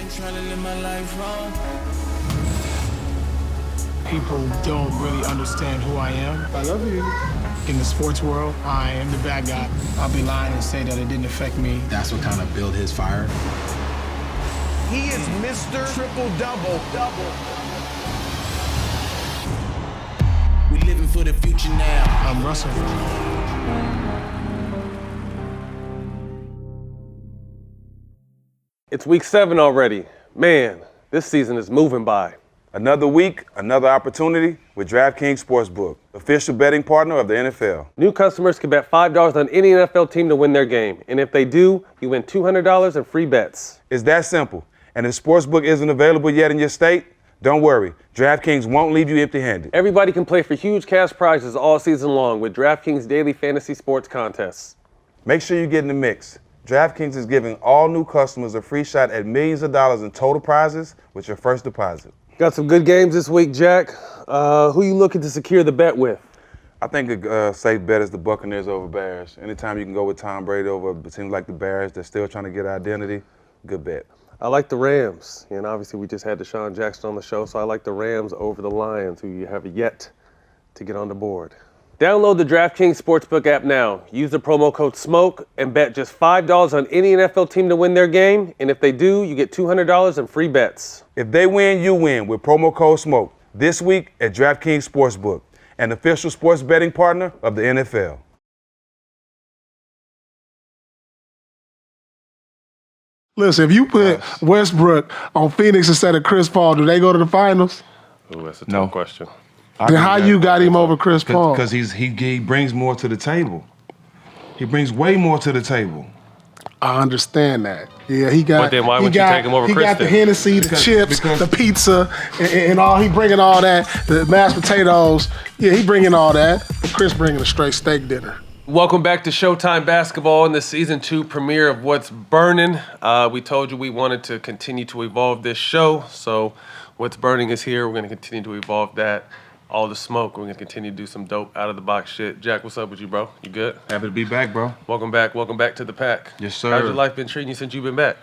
trying to live my life wrong. People don't really understand who I am. I love you. In the sports world, I am the bad guy. I'll be lying and say that it didn't affect me. That's what kind of built his fire. He is Mr. Triple-Double. We living for the future now. I'm Russell. It's week 7 already. Man, this season is moving by. Another week, another opportunity with DraftKings Sportsbook, official betting partner of the NFL. New customers can bet $5 on any NFL team to win their game. And if they do, you win $200 in free bets. It's that simple. And if Sportsbook isn't available yet in your state, don't worry. DraftKings won't leave you empty-handed. Everybody can play for huge cash prizes all season long with DraftKings daily fantasy sports contests. Make sure you get in the mix. DraftKings is giving all new customers a free shot at millions of dollars in total prizes with your first deposit. Got some good games this week, Jack. Who you looking to secure the bet with? I think a safe bet is the Buccaneers over Bears. Anytime you can go with Tom Brady over a team like the Bears that's still trying to get identity, good bet. I like the Rams. And obviously we just had Deshaun Jackson on the show, so I like the Rams over the Lions, who you have yet to get on the board. Download the DraftKings Sportsbook app now. Use the promo code SMOKE and bet just $5 on any NFL team to win their game. And if they do, you get $200 in free bets. If they win, you win with promo code SMOKE this week at DraftKings Sportsbook, an official sports betting partner of the NFL. Listen, if you put Westbrook on Phoenix instead of Chris Paul, do they go to the finals? Ooh, that's a tough question. Then how you got him over Chris Paul? Because he brings more to the table. He brings way more to the table. I understand that. Yeah, he got. But then why would you take him over Chris? He got the Hennessy, the chips, the pizza, and all. He bringing all that, the mashed potatoes. Yeah, he bringing all that. But Chris bringing a straight steak dinner. Welcome back to Showtime Basketball in the Season 2 premiere of What's Burnin. We told you we wanted to continue to evolve this show, so What's Burning is here. We're going to continue to evolve that. All the smoke. We're going to continue to do some dope out-of-the-box shit. Jack, what's up with you, bro? You good? Happy to be back, bro. Welcome back to the pack. Yes, sir. How's your life been treating you since you've been back?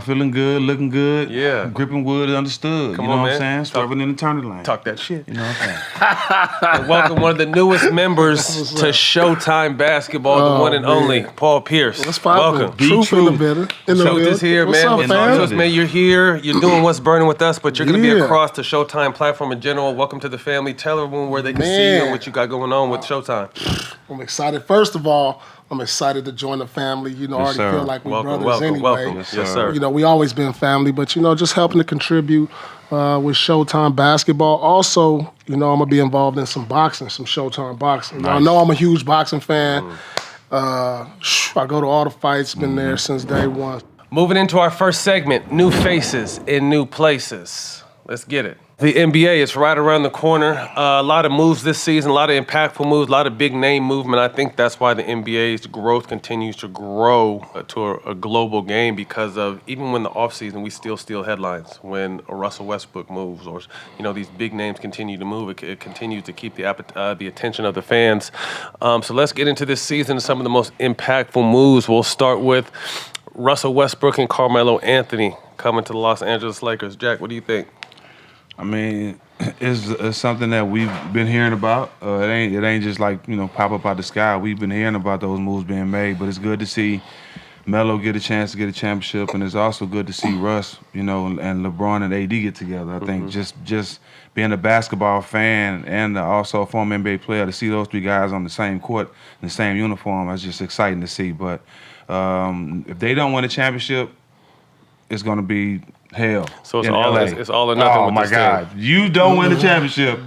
Feeling good, looking good. Yeah. Gripping wood, understood. Come you know on, what man. I'm saying? Swerving in the turning lane. Talk that shit. You know what I'm saying? And welcome one of the newest members to Showtime Basketball, the one and only Paul Pierce. Let's find welcome. Truth in the building. Truth is here, What's man. up, fam? Man, you're here. You're doing What's Burning with us, but you're going to be across the Showtime platform in general. Welcome to the family. Tell everyone where they can see you and what you got going on with Showtime. I'm excited. First of all, I'm excited to join the family. You know, I already feel like we're brothers anyway. Welcome. Yes, sir. You know, we always been family, but, you know, just helping to contribute with Showtime Basketball. Also, you know, I'm going to be involved in some boxing, some Showtime boxing. Nice. I know I'm a huge boxing fan. I go to all the fights, been there since day one. Moving into our first segment, new faces in new places. Let's get it. The NBA is right around the corner. A lot of moves this season, a lot of impactful moves, a lot of big name movement. I think that's why the NBA's growth continues to grow to a global game, because of even when the offseason, we still steal headlines. When a Russell Westbrook moves, or these big names continue to move, it continues to keep the attention of the fans. So let's get into this season and some of the most impactful moves. We'll start with Russell Westbrook and Carmelo Anthony coming to the Los Angeles Lakers. Jack, what do you think? I mean, it's something that we've been hearing about. It ain't just like, pop up out the sky. We've been hearing about those moves being made, but it's good to see Melo get a chance to get a championship, and it's also good to see Russ, and LeBron and AD get together. I think just being a basketball fan and also a former NBA player, to see those three guys on the same court in the same uniform, it's just exciting to see. But if they don't win a championship, it's going to be hell. So it's all or nothing. Oh my God! You don't win the championship,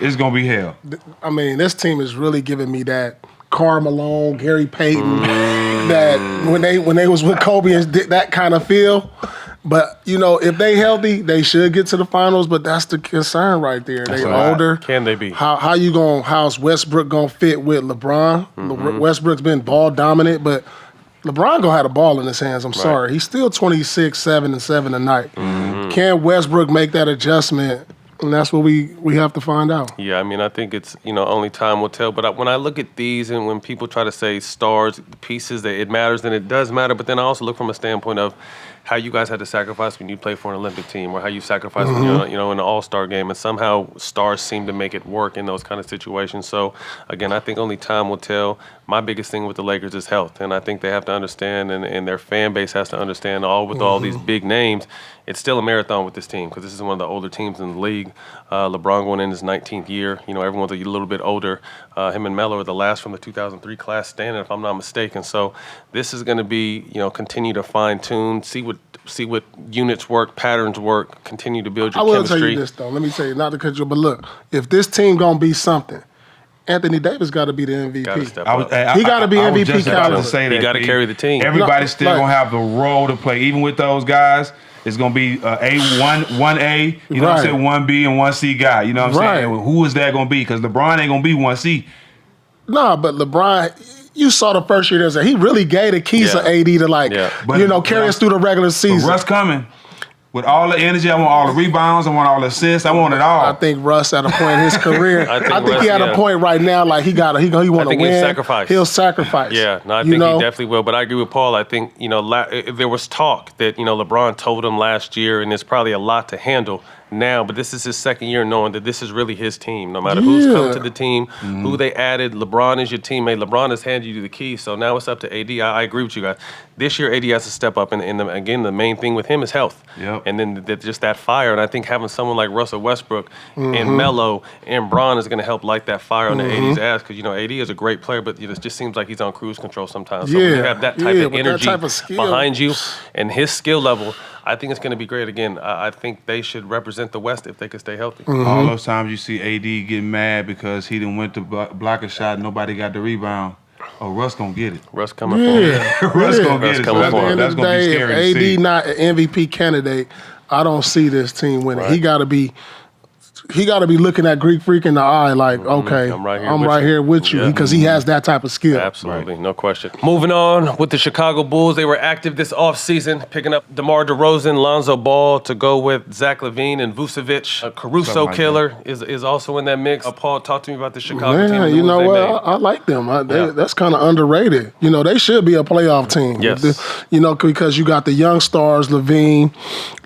it's gonna be hell. I mean, this team is really giving me that Karl Malone, Gary Payton, that when they was with Kobe and that kind of feel. But if they healthy, they should get to the finals. But that's the concern right there. They older. Can they be? How's Westbrook gonna fit with LeBron? Westbrook's been ball dominant, but LeBron gonna have the ball in his hands. I'm sorry. He's still 26, 7 and 7 a night. Can Westbrook make that adjustment? And that's what we have to find out. Yeah, I mean, I think it's, only time will tell. But when I look at these, and when people try to say stars, pieces, that it matters, then it does matter. But then I also look from a standpoint of how you guys had to sacrifice when you play for an Olympic team, or how you sacrifice when you're, in an All-Star game, and somehow stars seem to make it work in those kind of situations. So again, I think only time will tell. My biggest thing with the Lakers is health, and I think they have to understand, and their fan base has to understand, all these big names, it's still a marathon with this team, because this is one of the older teams in the league. LeBron going in his 19th year. Everyone's a little bit older. Him and Melo are the last from the 2003 class standing, if I'm not mistaken. So this is going to be, continue to fine tune, see what units work, patterns work, continue to build your chemistry. I will tell you this though. Let me tell you, not to cut you, but look, if this team gonna be something, Anthony Davis got to be the MVP. Gotta step up. He got to be MVP just about caliber. to say that, he got to carry the team. Everybody's still gonna have the role to play, even with those guys. It's gonna be one A, you know what I'm saying, 1B and 1C guy. You know what I'm saying? Who is that gonna be? Because LeBron ain't gonna be 1C. Nah, but LeBron, you saw the first year he really gave the keys to AD to carry us through the regular season. But Russ coming. With all the energy, I want all the rebounds, I want all the assists, I want it all. I think Russ at a point in his career, I think he at a point right now like he want to win. He'll sacrifice. He'll sacrifice. Yeah, no, I think he definitely will. But I agree with Paul. I think there was talk that LeBron told him last year, and it's probably a lot to handle now. But this is his second year knowing that this is really his team. No matter who's come to the team, who they added, LeBron is your teammate. LeBron has handed you the keys. So now it's up to AD. I agree with you guys. This year, AD has to step up, and again, the main thing with him is health. Yep. And then just that fire. And I think having someone like Russell Westbrook and Melo and Bron is going to help light that fire on the AD's ass, because AD is a great player, but it just seems like he's on cruise control sometimes. So when you have that type of energy behind you and his skill level, I think it's going to be great. Again, I think they should represent the West if they could stay healthy. All those times you see AD get mad because he didn't went to block a shot, nobody got the rebound. Oh, Russ gonna get it. Russ coming for him. Russ gonna get it. So At the end of the day, if AD not an MVP candidate, I don't see this team winning. Right. He got to be looking at Greek Freak in the eye like, okay, I'm right here with you, because he has that type of skill. Absolutely, no question. Moving on with the Chicago Bulls, they were active this offseason, picking up DeMar DeRozan, Lonzo Ball to go with Zach LaVine and Vucevic. A Caruso killer is also in that mix. Paul, talk to me about the Chicago team. You know what? I like them. That's kind of underrated. They should be a playoff team. Yes. Because you got the young stars, LaVine,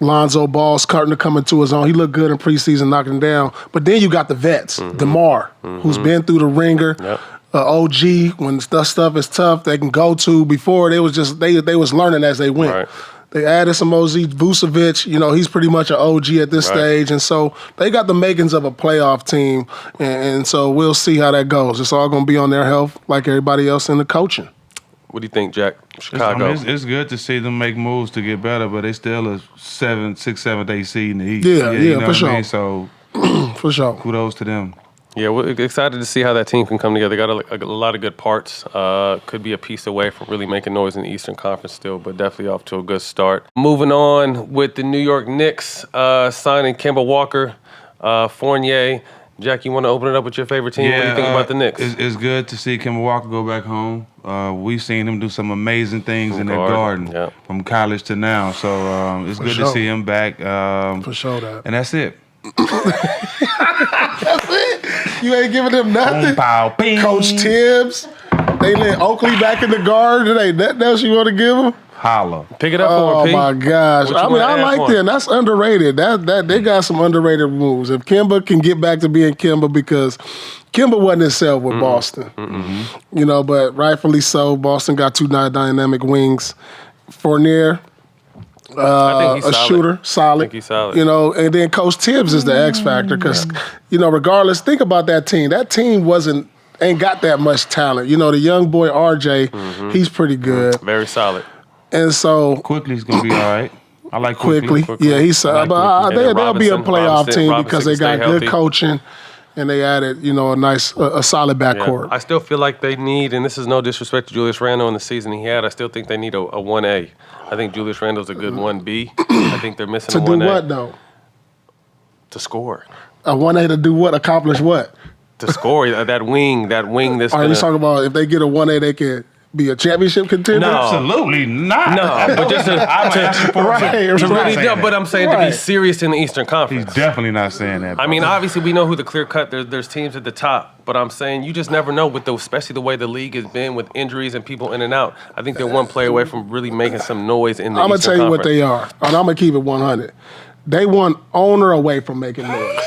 Lonzo Ball starting to come into his own. He looked good in preseason, knocking down. But then you got the vets, DeMar, who's been through the ringer. Yep. OG, when stuff is tough, they can go to. Before they was just they was learning as they went. Right. They added some OZ, Vucevic. He's pretty much an OG at this stage, and so they got the makings of a playoff team. And so we'll see how that goes. It's all going to be on their health, like everybody else in the coaching. What do you think, Jack? Chicago. It's good to see them make moves to get better, but they still a 7th, 8th seed in the East. Yeah, for sure. So for sure, kudos to them. Yeah, we're excited to see how that team can come together. They got a lot of good parts. Could be a piece away from really making noise in the Eastern Conference still, but definitely off to a good start. Moving on with the New York Knicks signing Kemba Walker, Fournier. Jack, you want to open it up with your favorite team? What do you think about the Knicks? It's good to see Kemba Walker go back home. We've seen him do some amazing things in that garden from college to now. So it's good to see him back. For sure, that. And that's it. That's it. You ain't giving them nothing. Coach Tibbs. They let Oakley back in the guard. It ain't nothing else you want to give them. Holla. Pick it up for him, P. Oh my gosh! I like them. That's underrated. That they got some underrated moves. If Kemba can get back to being Kemba, because Kemba wasn't himself with Boston, but rightfully so. Boston got two dynamic wings. Fournier, I think he's a shooter, solid. I think he's solid. And then Coach Tibbs is the X factor, because regardless, think about that team. That team ain't got that much talent. The young boy RJ, he's pretty good, very solid. And so Quickly's gonna be all right. I like Quickly. Yeah, he's solid. But they'll be a playoff team because they got good coaching. And they added, a solid backcourt. I still feel like they need, and this is no disrespect to Julius Randle in the season he had, I still think they need a 1A. I think Julius Randle's a good 1B. I think they're missing a 1A. To do what, though? To score. A 1A to do what? Accomplish what? To score. that wing that's Are you talking about if they get a 1A, they can be a championship contender? No. Absolutely not. No, but just but I'm saying to be serious in the Eastern Conference. He's definitely not saying that. I mean, obviously we know who the clear cut. There's teams at the top, but I'm saying you just never know with especially the way the league has been with injuries and people in and out. I think they're one play away from really making some noise in the I'm gonna Eastern tell you what Conference. they are, and I'm gonna keep it 100. They one owner away from making noise.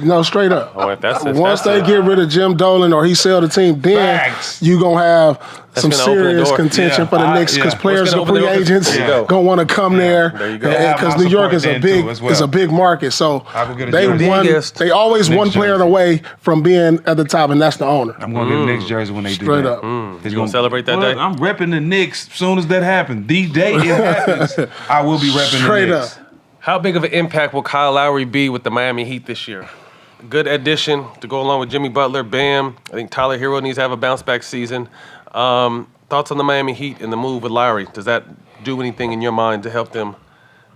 No, straight up. Oh, if that's Once they get rid of Jim Dolan or he sell the team, then you gonna have some gonna open the serious door. contention for the Knicks because players gonna and open the free door? agents There you go. gonna want to come there. There you go. Because New York is a big market. So I will get a they jersey. they always Knicks one player jersey. away from being at the top, and that's the owner. I'm going to get a Knicks jersey when they do Straight that. up. You gonna celebrate that day? I'm repping the Knicks as soon as that happens. The day it happens, I will be repping Straight the up. Knicks. How big of an impact will Kyle Lowry be with the Miami Heat this year? Good addition to go along with Jimmy Butler, Bam. I think Tyler Hero needs to have a bounce-back season. Thoughts on the Miami Heat and the move with Lowry? Does that do anything in your mind to help them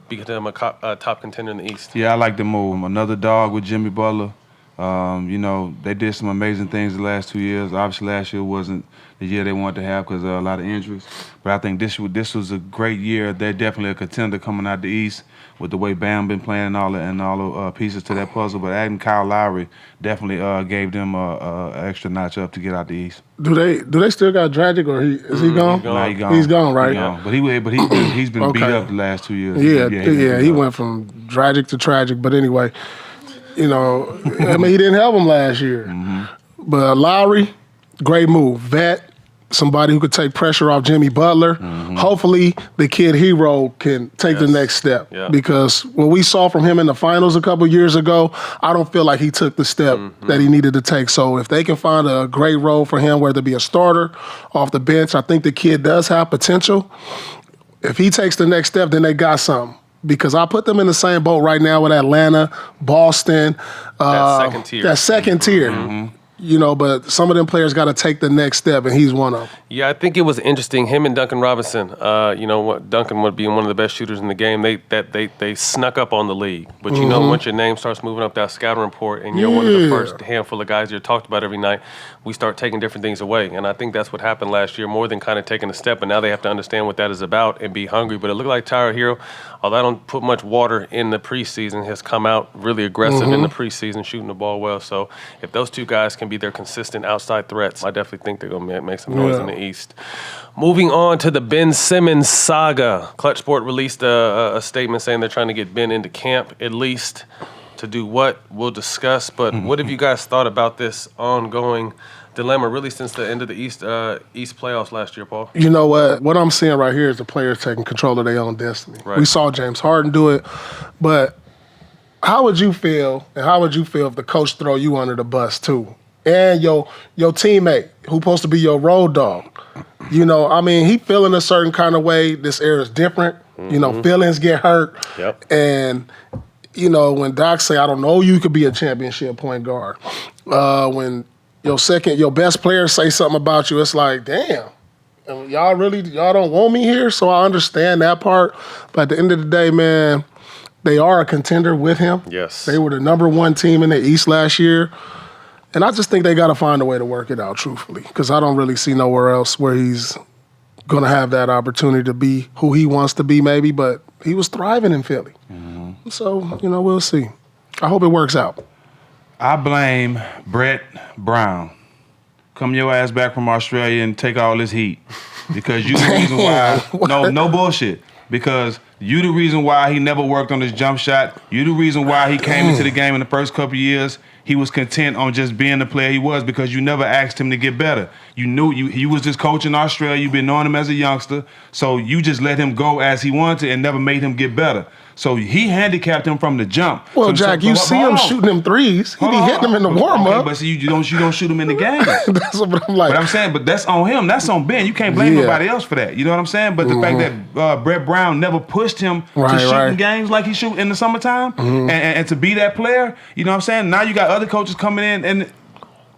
become a top contender in the East? Yeah, I like the move. Another dog with Jimmy Butler. You know, they did some amazing things the last 2 years. Obviously, last year wasn't the year they wanted to have because of a lot of injuries. But I think this was a great year. They're definitely a contender coming out the East with the way Bam been playing and all the pieces to that puzzle. But adding Kyle Lowry definitely gave them an extra notch up to get out the East. Do they still got Dragic or is he gone? Nah, he gone. He's gone, right? He gone. But he's been beat up the last 2 years. Yeah, he went from tragic to tragic. But anyway, you know, I mean, he didn't help him last year. But Lowry, great move. Vet, somebody who could take pressure off Jimmy Butler. Hopefully, the kid Hero can take the next step. Yeah. Because what we saw from him in the finals a couple years ago, I don't feel like he took the step that he needed to take. So if they can find a great role for him, whether it be a starter, off the bench, I think the kid does have potential. If he takes the next step, then they got something. Because I put them in the same boat right now with Atlanta, Boston. That second tier. That second tier. You know, but some of them players got to take the next step, and he's one of them. Yeah, I think it was interesting. Him and Duncan Robinson. You know, Duncan would be one of the best shooters in the game. They snuck up on the league, but you know, once your name starts moving up that scouting report, and you're one of the first handful of guys you're talked about every night, we start taking different things away. And I think that's what happened last year, more than kind of taking a step. And now they have to understand what that is about and be hungry. But it looked like Tyler Hero, although I don't put much water in the preseason, has come out really aggressive in the preseason, shooting the ball well. So if those two guys can be their consistent outside threats, I definitely think they're going to make some noise in the East. Moving on to the Ben Simmons saga. Clutch Sport released a statement saying they're trying to get Ben into camp, at least to do what we'll discuss. But what have you guys thought about this ongoing dilemma, really since the end of the East playoffs last year, Paul? You know what? What I'm seeing right here is the players taking control of their own destiny. Right. We saw James Harden do it, but how would you feel, and how would you feel if the coach throw you under the bus too? And your teammate, who's supposed to be your road dog. You know, I mean, he feeling a certain kind of way. This era is different. You know, feelings get hurt. Yep. And, you know, when Doc say, I don't know, you could be a championship point guard. When your best player say something about you, it's like, damn, y'all don't want me here? So I understand that part. But at the end of the day, man, they are a contender with him. Yes. They were the #1 team in the East last year. And I just think they got to find a way to work it out, truthfully, because I don't really see nowhere else where he's going to have that opportunity to be who he wants to be, maybe. But he was thriving in Philly. So, you know, we'll see. I hope it works out. I blame Brett Brown. Come your ass back from Australia and take all this heat. Because you the reason why. No bullshit. Because you the reason why he never worked on his jump shot. You the reason why he came into the game in the first couple of years. He was content on just being the player he was because you never asked him to get better. You knew you was just coaching in Australia. You've been knowing him as a youngster. So you just let him go as he wanted to and never made him get better. So he handicapped him from the jump. Well, Jack, you see him shooting them threes. He be hitting them in the warm-up. Okay, but see, you don't shoot him in the game. That's what I'm like. But I'm saying, but that's on him. That's on Ben. You can't blame nobody else for that. You know what I'm saying? But the fact that Brett Brown never pushed him to shoot in games like he shoot in the summertime and to be that player, you know what I'm saying? Now you got other coaches coming in and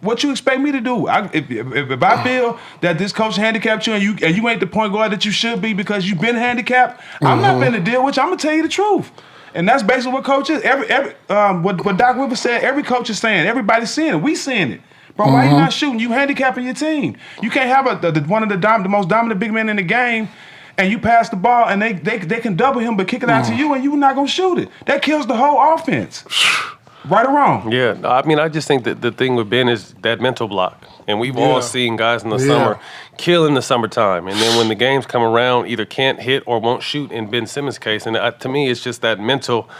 what you expect me to do? If I feel that this coach handicapped you and you ain't the point guard that you should be because you've been handicapped, I'm not going to deal with you. I'm going to tell you the truth. And that's basically what coaches, what Doc Rivers said, every coach is saying, everybody's seeing it. We seeing it. Bro, why you not shooting? You handicapping your team. You can't have one of the most dominant big men in the game, and you pass the ball, and they can double him, but kick it out to you, and you're not gonna shoot it. That kills the whole offense. Right or wrong? Yeah, I mean, I just think that the thing with Ben is that mental block. And we've all seen guys in the summer kill in the summertime. And then when the games come around, either can't hit or won't shoot in Ben Simmons' case. And to me, it's just that mental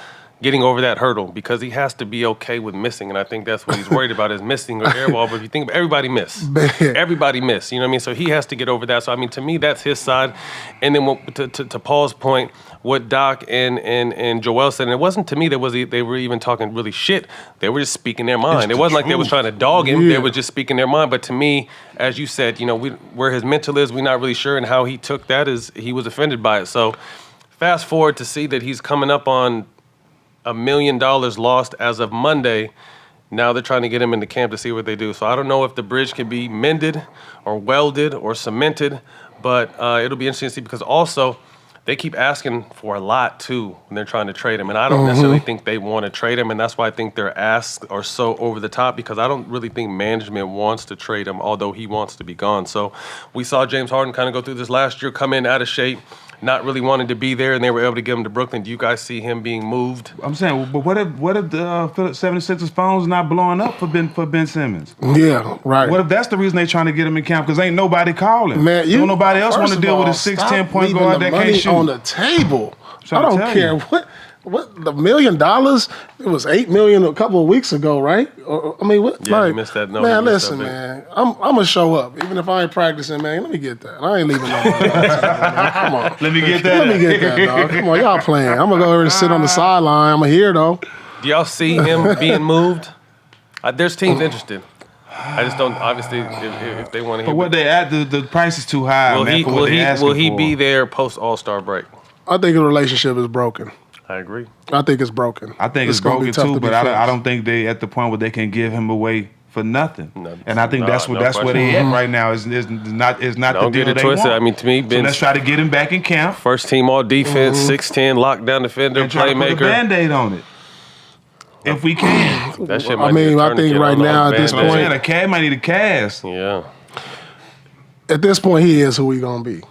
getting over that hurdle because he has to be okay with missing. And I think that's what he's worried about is missing or air ball. But if you think about everybody miss. Everybody miss. You know what I mean? So he has to get over that. So, I mean, to me, that's his side. And then to Paul's point, what Doc and Joel said, and it wasn't to me that they were even talking really shit. They were just speaking their mind. It wasn't like they was trying to dog him. They were just speaking their mind. But to me, as you said, you know, where his mental is, we're not really sure. And how he took that is he was offended by it. So fast forward to see that he's coming up on $1 million lost as of Monday. Now they're trying to get him into camp to see what they do. So I don't know if the bridge can be mended or welded or cemented, but it'll be interesting to see because also they keep asking for a lot, too, when they're trying to trade him. And I don't necessarily think they want to trade him, and that's why I think their asks are so over the top because I don't really think management wants to trade him, although he wants to be gone. So we saw James Harden kind of go through this last year, come in out of shape, not really wanting to be there, and they were able to get him to Brooklyn. Do you guys see him being moved? I'm saying, but what if the 76ers phone's not blowing up for Ben Simmons? Yeah, right. What if that's the reason they trying to get him in camp? Because ain't nobody calling. Man, don't nobody else want to deal with a 6'10" point guard that can't shoot. On the table. I don't care what the $1 million. It was $8 million a couple of weeks ago, right? I mean, what? Yeah, you missed that. No, man, listen, man. I'm gonna show up even if I ain't practicing, man. Let me get that. I ain't leaving no money. Come on. Let me get that. Let me get that, dog. Come on, y'all playing. I'm gonna go over and sit on the sideline. I'm here though. Do y'all see him being moved? There's teams interested. I just don't. Obviously, if they want to. But what they at the price is too high. Will he be there post All-Star break? I think the relationship is broken. I agree. I think it's broken. I think it's broken too, but I don't think they at the point where they can give him away for nothing. And I think that's where they at right now. Is not don't the deal get it they twisted. want. I mean, to me, So let's try to get him back in camp. First team all defense, 6'10", lockdown defender, And try to put a playmaker. Band-Aid on it. If we can. That shit I might need mean, a I think tourniquet right on the now at this Band-Aid. point- Man, a cast might need a cast. Yeah. At this point, he is who he gonna be.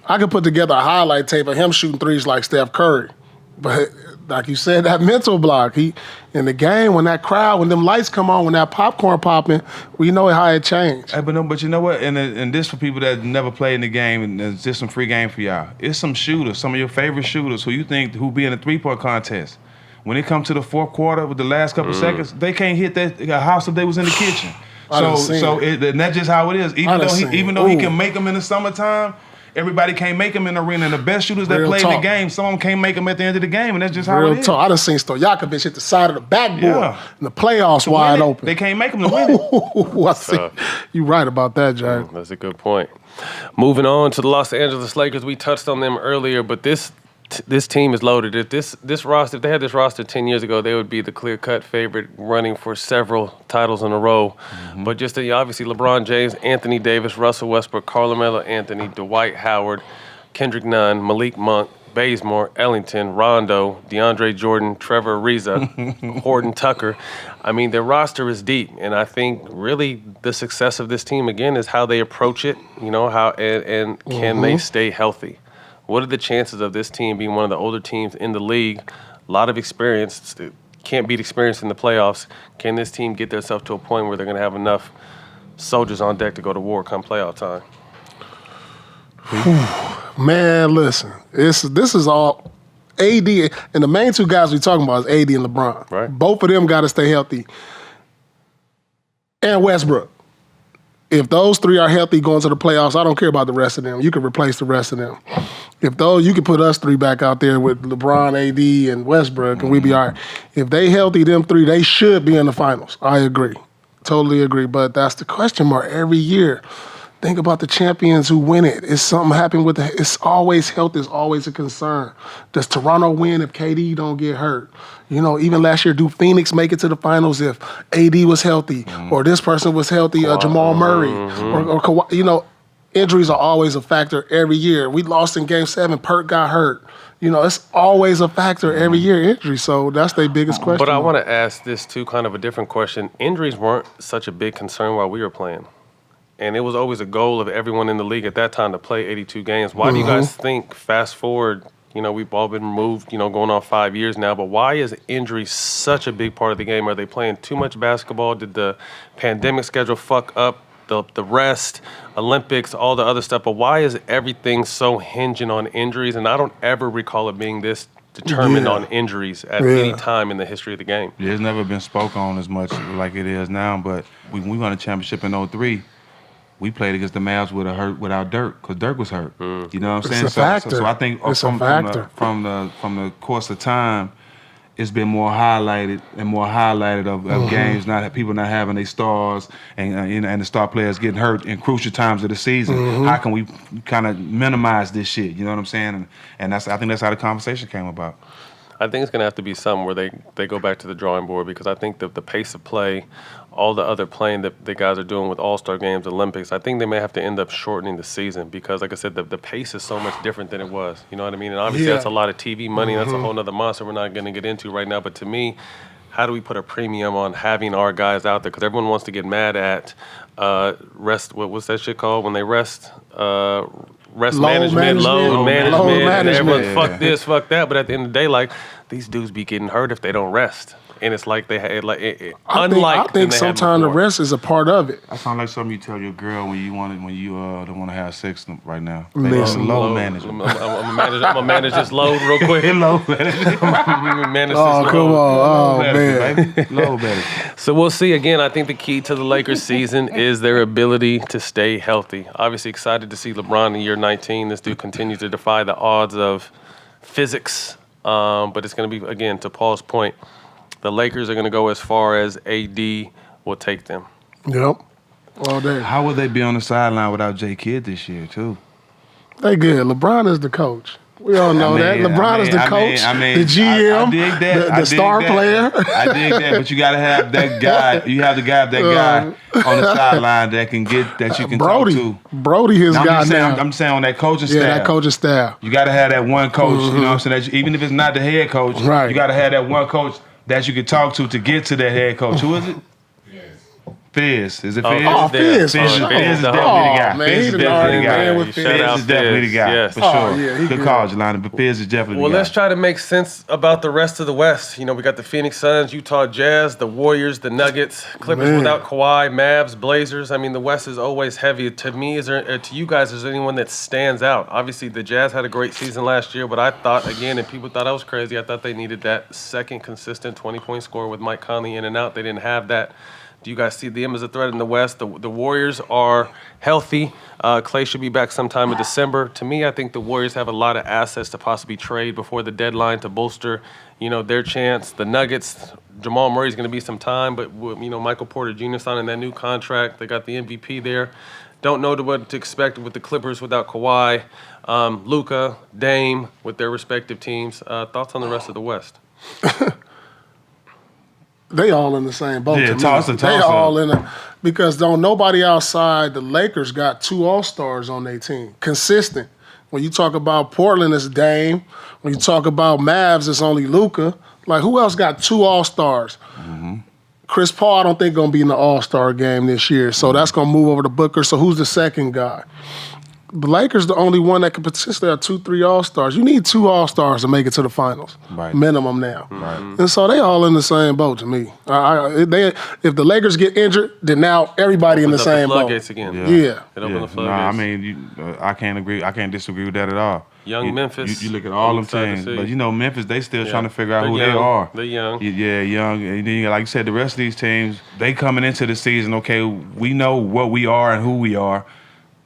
I could put together a highlight tape of him shooting threes like Steph Curry, but like you said, that mental block. He in the game when that crowd, when them lights come on, when that popcorn popping, we know how it changed. Hey, but you know what? And this for people that never played in the game, and it's just some free game for y'all. It's some shooters, some of your favorite shooters who be in a 3-point contest. When it comes to the fourth quarter with the last couple seconds, they can't hit that house if they was in the kitchen. And that's just how it is. Even though he can make them in the summertime, everybody can't make them in the arena. And the best shooters that play in the game, some of them can't make them at the end of the game, and that's just how it is. I done seen Stojakovic hit the side of the backboard in the playoffs wide open. They can't make them to win it. I see. You right about that, Jay. That's a good point. Moving on to the Los Angeles Lakers, we touched on them earlier, but this team is loaded. If this roster, if they had this roster 10 years ago, they would be the clear-cut favorite, running for several titles in a row. But just obviously LeBron James, Anthony Davis, Russell Westbrook, Carmelo Anthony, Dwight Howard, Kendrick Nunn, Malik Monk, Bazemore, Ellington, Rondo, DeAndre Jordan, Trevor Ariza, Horton Tucker. I mean, their roster is deep, and I think really the success of this team again is how they approach it. You know how and can they stay healthy? What are the chances of this team being one of the older teams in the league? A lot of experience. Can't beat experience in the playoffs. Can this team get themselves to a point where they're going to have enough soldiers on deck to go to war come playoff time? Man, listen. This is all AD. And the main two guys we're talking about is AD and LeBron. Right. Both of them got to stay healthy. And Westbrook. If those three are healthy going to the playoffs, I don't care about the rest of them. You can replace the rest of them. You can put us three back out there with LeBron, AD, and Westbrook, and we be all right. If they healthy, them three, they should be in the finals. I agree. Totally agree. But that's the question mark every year. Think about the champions who win it. It's something happened with it's always health is always a concern. Does Toronto win if KD don't get hurt? You know, even last year, do Phoenix make it to the finals if AD was healthy or this person was healthy, Jamal Murray or Kawhi? You know, injuries are always a factor every year. We lost in Game 7. Perk got hurt. You know, it's always a factor every year, injury. So that's their biggest question. But I want to ask this, too, kind of a different question. Injuries weren't such a big concern while we were playing. And it was always a goal of everyone in the league at that time to play 82 games. Why do you guys think, fast forward, you know, we've all been removed, you know, going on 5 years now, but why is injury such a big part of the game? Are they playing too much basketball? Did the pandemic schedule fuck up the rest, Olympics, all the other stuff? But why is everything so hinging on injuries? And I don't ever recall it being this determined on injuries at any time in the history of the game. Yeah, it's never been spoke on as much like it is now, but when we won a championship in 2003, we played against the Mavs without Dirk, because Dirk was hurt. You know what I'm saying? It's a factor. So I think from the course of time, it's been more highlighted of games, people not having their stars and the star players getting hurt in crucial times of the season. How can we kind of minimize this shit? You know what I'm saying? And I think that's how the conversation came about. I think it's going to have to be something where they go back to the drawing board, because I think that the pace of play, all the other playing that the guys are doing with All-Star games, Olympics, I think they may have to end up shortening the season, because, like I said, the pace is so much different than it was. You know what I mean? And obviously that's a lot of TV money. That's a whole other monster we're not going to get into right now. But to me, how do we put a premium on having our guys out there? Because everyone wants to get mad at rest. What's that shit called when they rest? Load management, and everyone fuck this, fuck that. But at the end of the day, like, these dudes be getting hurt if they don't rest. And it's like they had, I think sometimes the rest is a part of it. That sounds like something you tell your girl when you don't want to have sex right now. Listen, load management. I'm gonna manage this load real quick. Load management. Come on, man. Load management. So we'll see. Again, I think the key to the Lakers season is their ability to stay healthy. Obviously excited to see LeBron in year 19. This dude continues to defy the odds of physics. But it's going to be, again, to Paul's point, the Lakers are going to go as far as AD will take them. Yep. All day. How would they be on the sideline without J. Kidd this year, too? They good. LeBron is the coach. We all know that. LeBron is the coach, the GM, the star player. I dig that, but you got to have that guy. You have to have that guy on the sideline that you can talk to. Brody, his guy now. I'm saying on that coaching staff. Yeah, that coaching staff. You got to have that one coach, you know what I'm saying? Even if it's not the head coach, you got to have that one coach that you can talk to get to that head coach. Who is it? Fizz. Is it Fizz? Oh, Fizz. Fizz is definitely the guy. Fizz is definitely the guy. Fizz is definitely the guy, for sure. Yeah, good call, Jelani, but Fizz is definitely the guy. Well, let's try to make sense about the rest of the West. You know, we got the Phoenix Suns, Utah Jazz, the Warriors, the Nuggets, Clippers without Kawhi, Mavs, Blazers. I mean, the West is always heavy. To me, to you guys, is there anyone that stands out? Obviously, the Jazz had a great season last year, but I thought, again, and people thought I was crazy, I thought they needed that second consistent 20-point scorer with Mike Conley in and out. They didn't have that. Do you guys see them as a threat in the West? The Warriors are healthy. Clay should be back sometime in December. To me, I think the Warriors have a lot of assets to possibly trade before the deadline to bolster, you know, their chance. The Nuggets, Jamal Murray's going to be some time, but, you know, Michael Porter Jr. signing that new contract. They got the MVP there. Don't know what to expect with the Clippers without Kawhi. Luka, Dame with their respective teams. Thoughts on the rest of the West? They all in the same boat. Yeah, to me. They all in it because nobody outside the Lakers got 2 All-Stars on their team. Consistent. When you talk about Portland, it's Dame. When you talk about Mavs, it's only Luka. Like, who else got 2 All-Stars? Chris Paul, I don't think going to be in the All-Star game this year, so that's going to move over to Booker. So who's the second guy? The Lakers the only one that can potentially have 2-3 All-Stars. You need 2 All-Stars to make it to the finals, minimum now. And so they all in the same boat to me. If the Lakers get injured, then now everybody in the same boat. Again. Yeah. It opened the floodgates. I mean, I can't agree. I can't disagree with that at all. Memphis. You look at all them teams, but you know Memphis, they still trying to figure out who they are. They're young. Yeah, young. And then, like you said, the rest of these teams, they coming into the season. Okay, we know what we are and who we are.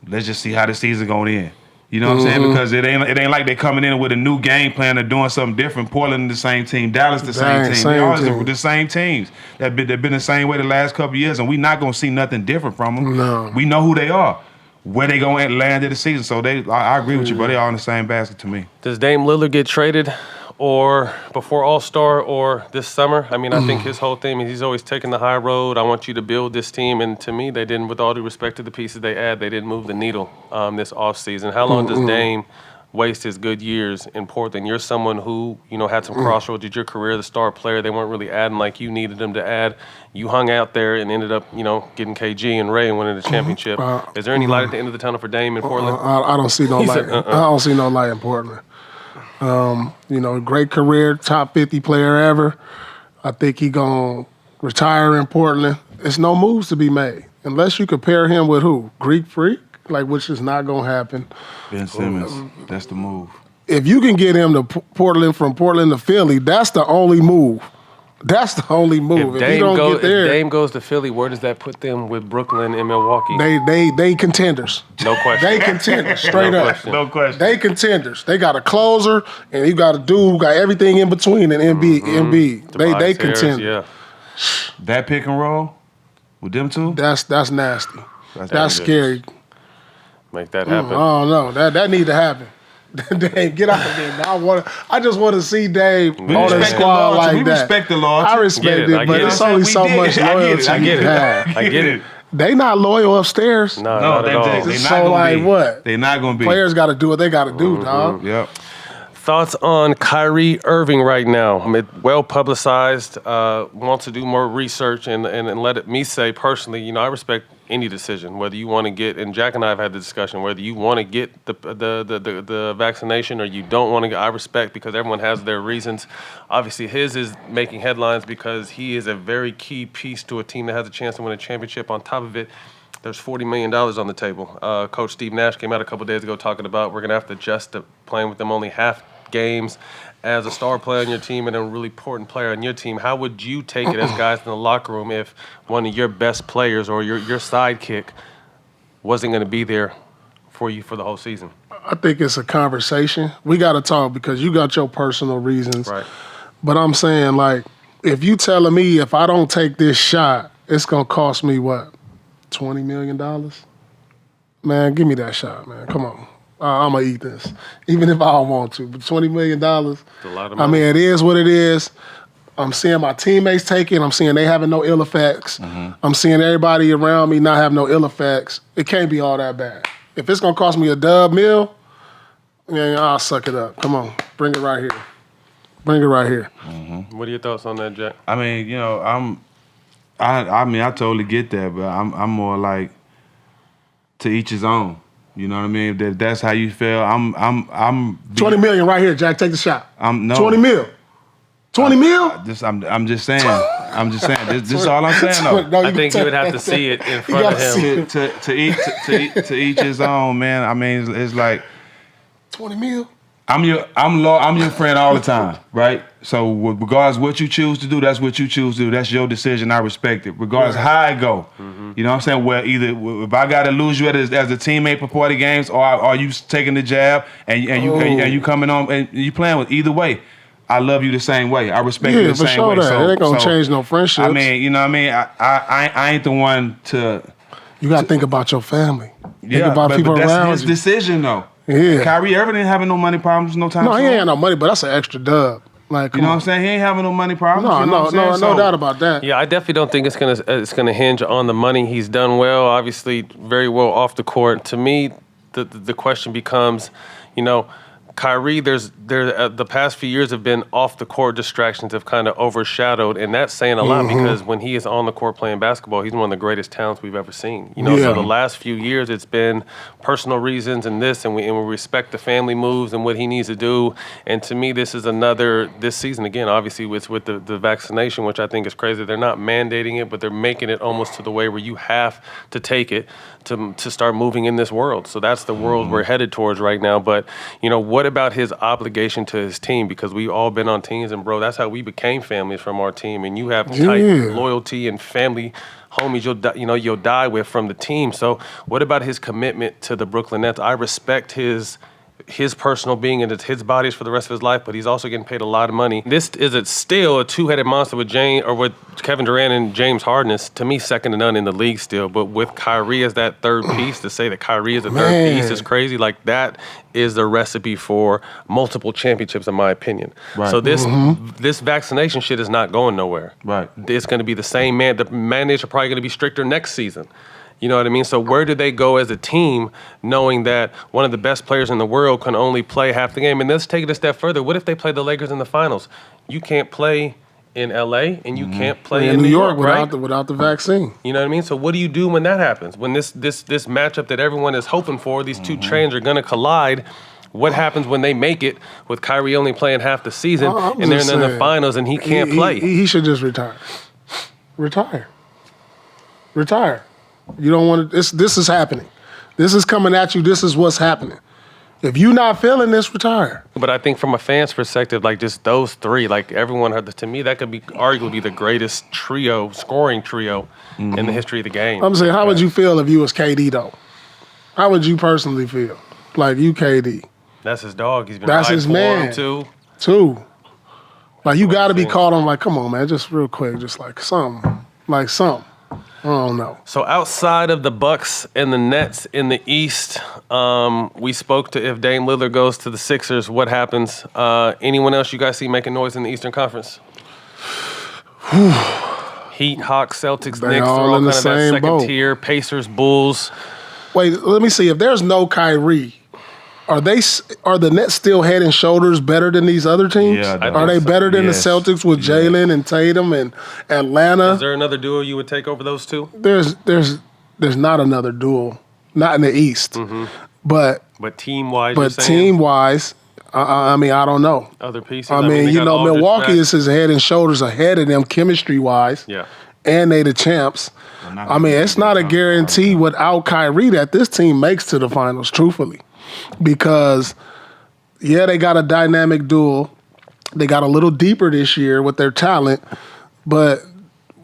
Let's just see how the season going in. You know what I'm saying? Because it ain't like they coming in with a new game plan or doing something different. Portland the same team, Dallas the same team. They always the same teams. They've been the same way the last couple of years, and we not gonna see nothing different from them. No. We know who they are, where they gonna land in the season. So I agree with you, bro. They all in the same basket to me. Does Dame Lillard get traded, or before All-Star or this summer. I mean, I think his whole thing is he's always taking the high road. I want you to build this team. And to me, they didn't, with all due respect to the pieces they add, they didn't move the needle this offseason. How long does Dame waste his good years in Portland? You're someone who, had some crossroads at your career, the star player. They weren't really adding like you needed them to add. You hung out there and ended up, getting KG and Ray and winning the championship. Is there any light at the end of the tunnel for Dame in Portland? I don't see no light. I don't see no light in Portland. Great career, top 50 player ever. I think he gonna retire in Portland. There's no moves to be made unless you compare him with who? Greek Freak, which is not gonna happen. Ben Simmons, that's the move. If you can get him to Portland from Portland to Philly, that's the only move. That's the only move. If you don't get there, if Dame goes to Philly, where does that put them with Brooklyn and Milwaukee? They contenders. No question. They contenders, straight No up. question. No question. They contenders. They got a closer, and you got a dude who got everything in between and Embiid. They Tobias contend. Harris, That pick and roll with them two? That's nasty. That's scary. Make that happen. Oh no, that need to happen. Dave, get out of there. I just want to see Dave on a squad like we that. We respect the law. I respect it, but it's only so much loyalty I get you have. I get it. They not loyal upstairs. No, not at all. They not So gonna like be. what? They not gonna be. Players got to do what they got to do, dog. Yep. Thoughts on Kyrie Irving right now? Well publicized, wants to do more research and let me say personally, I respect any decision, whether you want to get, and Jack and I have had the discussion, whether you want to get the vaccination or you don't want to get, I respect because everyone has their reasons. Obviously his is making headlines because he is a very key piece to a team that has a chance to win a championship. On top of it, there's $40 million on the table. Coach Steve Nash came out a couple days ago talking about we're going to have to adjust to playing with them only half games as a star player on your team and a really important player on your team. How would you take it as guys in the locker room if one of your best players or your sidekick wasn't going to be there for you for the whole season? I think it's a conversation. We got to talk because you got your personal reasons. Right. But I'm saying, if you telling me if I don't take this shot, it's going to cost me what? $20 million? Man, give me that shot, man. Come on. I'm going to eat this, even if I don't want to. But $20 million, It's a lot of money. I mean, it is what it is. I'm seeing my teammates take it. I'm seeing they having no ill effects. I'm seeing everybody around me not have no ill effects. It can't be all that bad. If it's going to cost me a dub meal, man, I'll suck it up. Come on. Bring it right here. Bring it right here. What are your thoughts on that, Jack? I mean, I totally get that, but I'm more like to each his own. You know what I mean? That's how you feel. I'm 20 million right here, Jack. Take the shot. No. 20 mil. 20 mil? I'm just saying. This is all I'm saying though. No, I think you would have to see it in front of him. To each his own, man. I mean, it's like 20 mil. I'm your friend all the time, right? So regardless what you choose to do, that's what you choose to do. That's your decision. I respect it. Regardless how I go, you know what I'm saying? Well, either if I got to lose you as a teammate before the games, or are you taking the jab and you coming on and you playing with either way. I love you the same way. I respect you the same sure way. That. It ain't gonna change no friendships. I mean, you know what I mean? I ain't the one to. You gotta think about your family. Think Yeah, about people but that's around his you. decision though. Yeah. Kyrie Irving ain't having no money problems no time No, he soon. ain't no money, but that's an extra dub. Like, You know what I'm saying? He ain't having no money problems. No, you know what I'm saying? no So- doubt about that. Yeah, I definitely don't think it's gonna hinge on the money. He's done well, obviously very well off the court. To me, the question becomes, Kyrie, the past few years have been off the court distractions have kind of overshadowed, and that's saying a lot because when he is on the court playing basketball, he's one of the greatest talents we've ever seen. So the last few years it's been personal reasons and this, and we respect the family moves and what he needs to do. And to me, this is this season again, obviously with the vaccination, which I think is crazy. They're not mandating it, but they're making it almost to the way where you have to take it to start moving in this world. So that's the world we're headed towards right now. But what about his obligation to his team? Because we've all been on teams, and bro, that's how we became families from our team. And you have tight loyalty and family homies you'll die with from the team. So what about his commitment to the Brooklyn Nets? I respect his his personal being and his bodies for the rest of his life, but he's also getting paid a lot of money. This is still a two-headed monster with Kevin Durant and James Harden is, to me, second to none in the league still. But with Kyrie as that third piece, to say that Kyrie is the third piece is crazy. Like, that is the recipe for multiple championships, in my opinion. Right. So this vaccination shit is not going nowhere. Right. It's going to be the same man. The mandates are probably going to be stricter next season. You know what I mean? So where do they go as a team knowing that one of the best players in the world can only play half the game? And let's take it a step further. What if they play the Lakers in the finals? You can't play in LA and you can't play in New York, right? without the vaccine. You know what I mean? So what do you do when that happens? When this matchup that everyone is hoping for, these two trains are going to collide. What happens when they make it with Kyrie only playing half the season and they're in the finals and he can't play? He should just retire. Retire. You don't want to. This is happening. This is coming at you. This is what's happening. If you're not feeling this, retire. But I think from a fan's perspective, like just those three, like everyone heard, to me, that could be arguably the greatest scoring trio in the history of the game. I'm saying, how would you feel if you was KD though? How would you personally feel? Like you KD. That's his dog. He's been That's riding his for man him too. Like you got to be caught on. Like, come on, man, just real quick, just like something. I don't know. So outside of the Bucks and the Nets in the East, we spoke to if Dame Lillard goes to the Sixers, what happens? Anyone else you guys see making noise in the Eastern Conference? Heat, Hawks, Celtics, They Knicks, all they're all in the kind of that same second boat. tier. Pacers, Bulls. Wait, let me see. If there's no Kyrie, are the Nets still head and shoulders better than these other teams? Yeah, I are they think so. better than Yes. the Celtics with Jalen and Tatum and Atlanta? Is there another duo you would take over those two? There's not another duel, not in the East, But team-wise, you're saying? team-wise, I mean, I don't know. Other pieces? I mean, they you got know, Aldridge Milwaukee back. is his head and shoulders ahead of them chemistry-wise. Yeah. And they the champs. I mean, it's not a guarantee without Kyrie that this team makes to the finals, truthfully. Because, yeah, they got a dynamic duel. They got a little deeper this year with their talent, but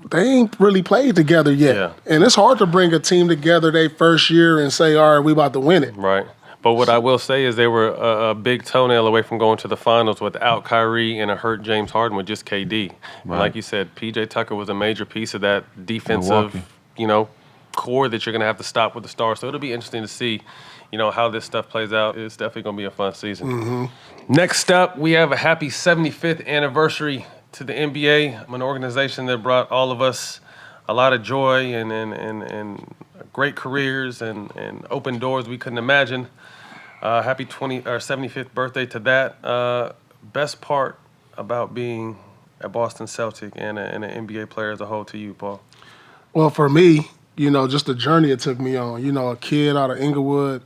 they ain't really played together yet. Yeah. And it's hard to bring a team together their first year and say, all right, we about to win it. Right. But what I will say is they were a big toenail away from going to the finals without Kyrie and a hurt James Harden with just KD. And like you said, PJ Tucker was a major piece of that defensive, Milwaukee. core that you're going to have to stop with the stars. So it'll be interesting to see, how this stuff plays out. It's definitely going to be a fun season. Next up, we have a happy 75th anniversary to the NBA, an organization that brought all of us a lot of joy and great careers and open doors we couldn't imagine. Happy 75th birthday to that. Best part about being a Boston Celtic and an NBA player as a whole to you, Paul? Well, for me, just the journey it took me on. A kid out of Inglewood.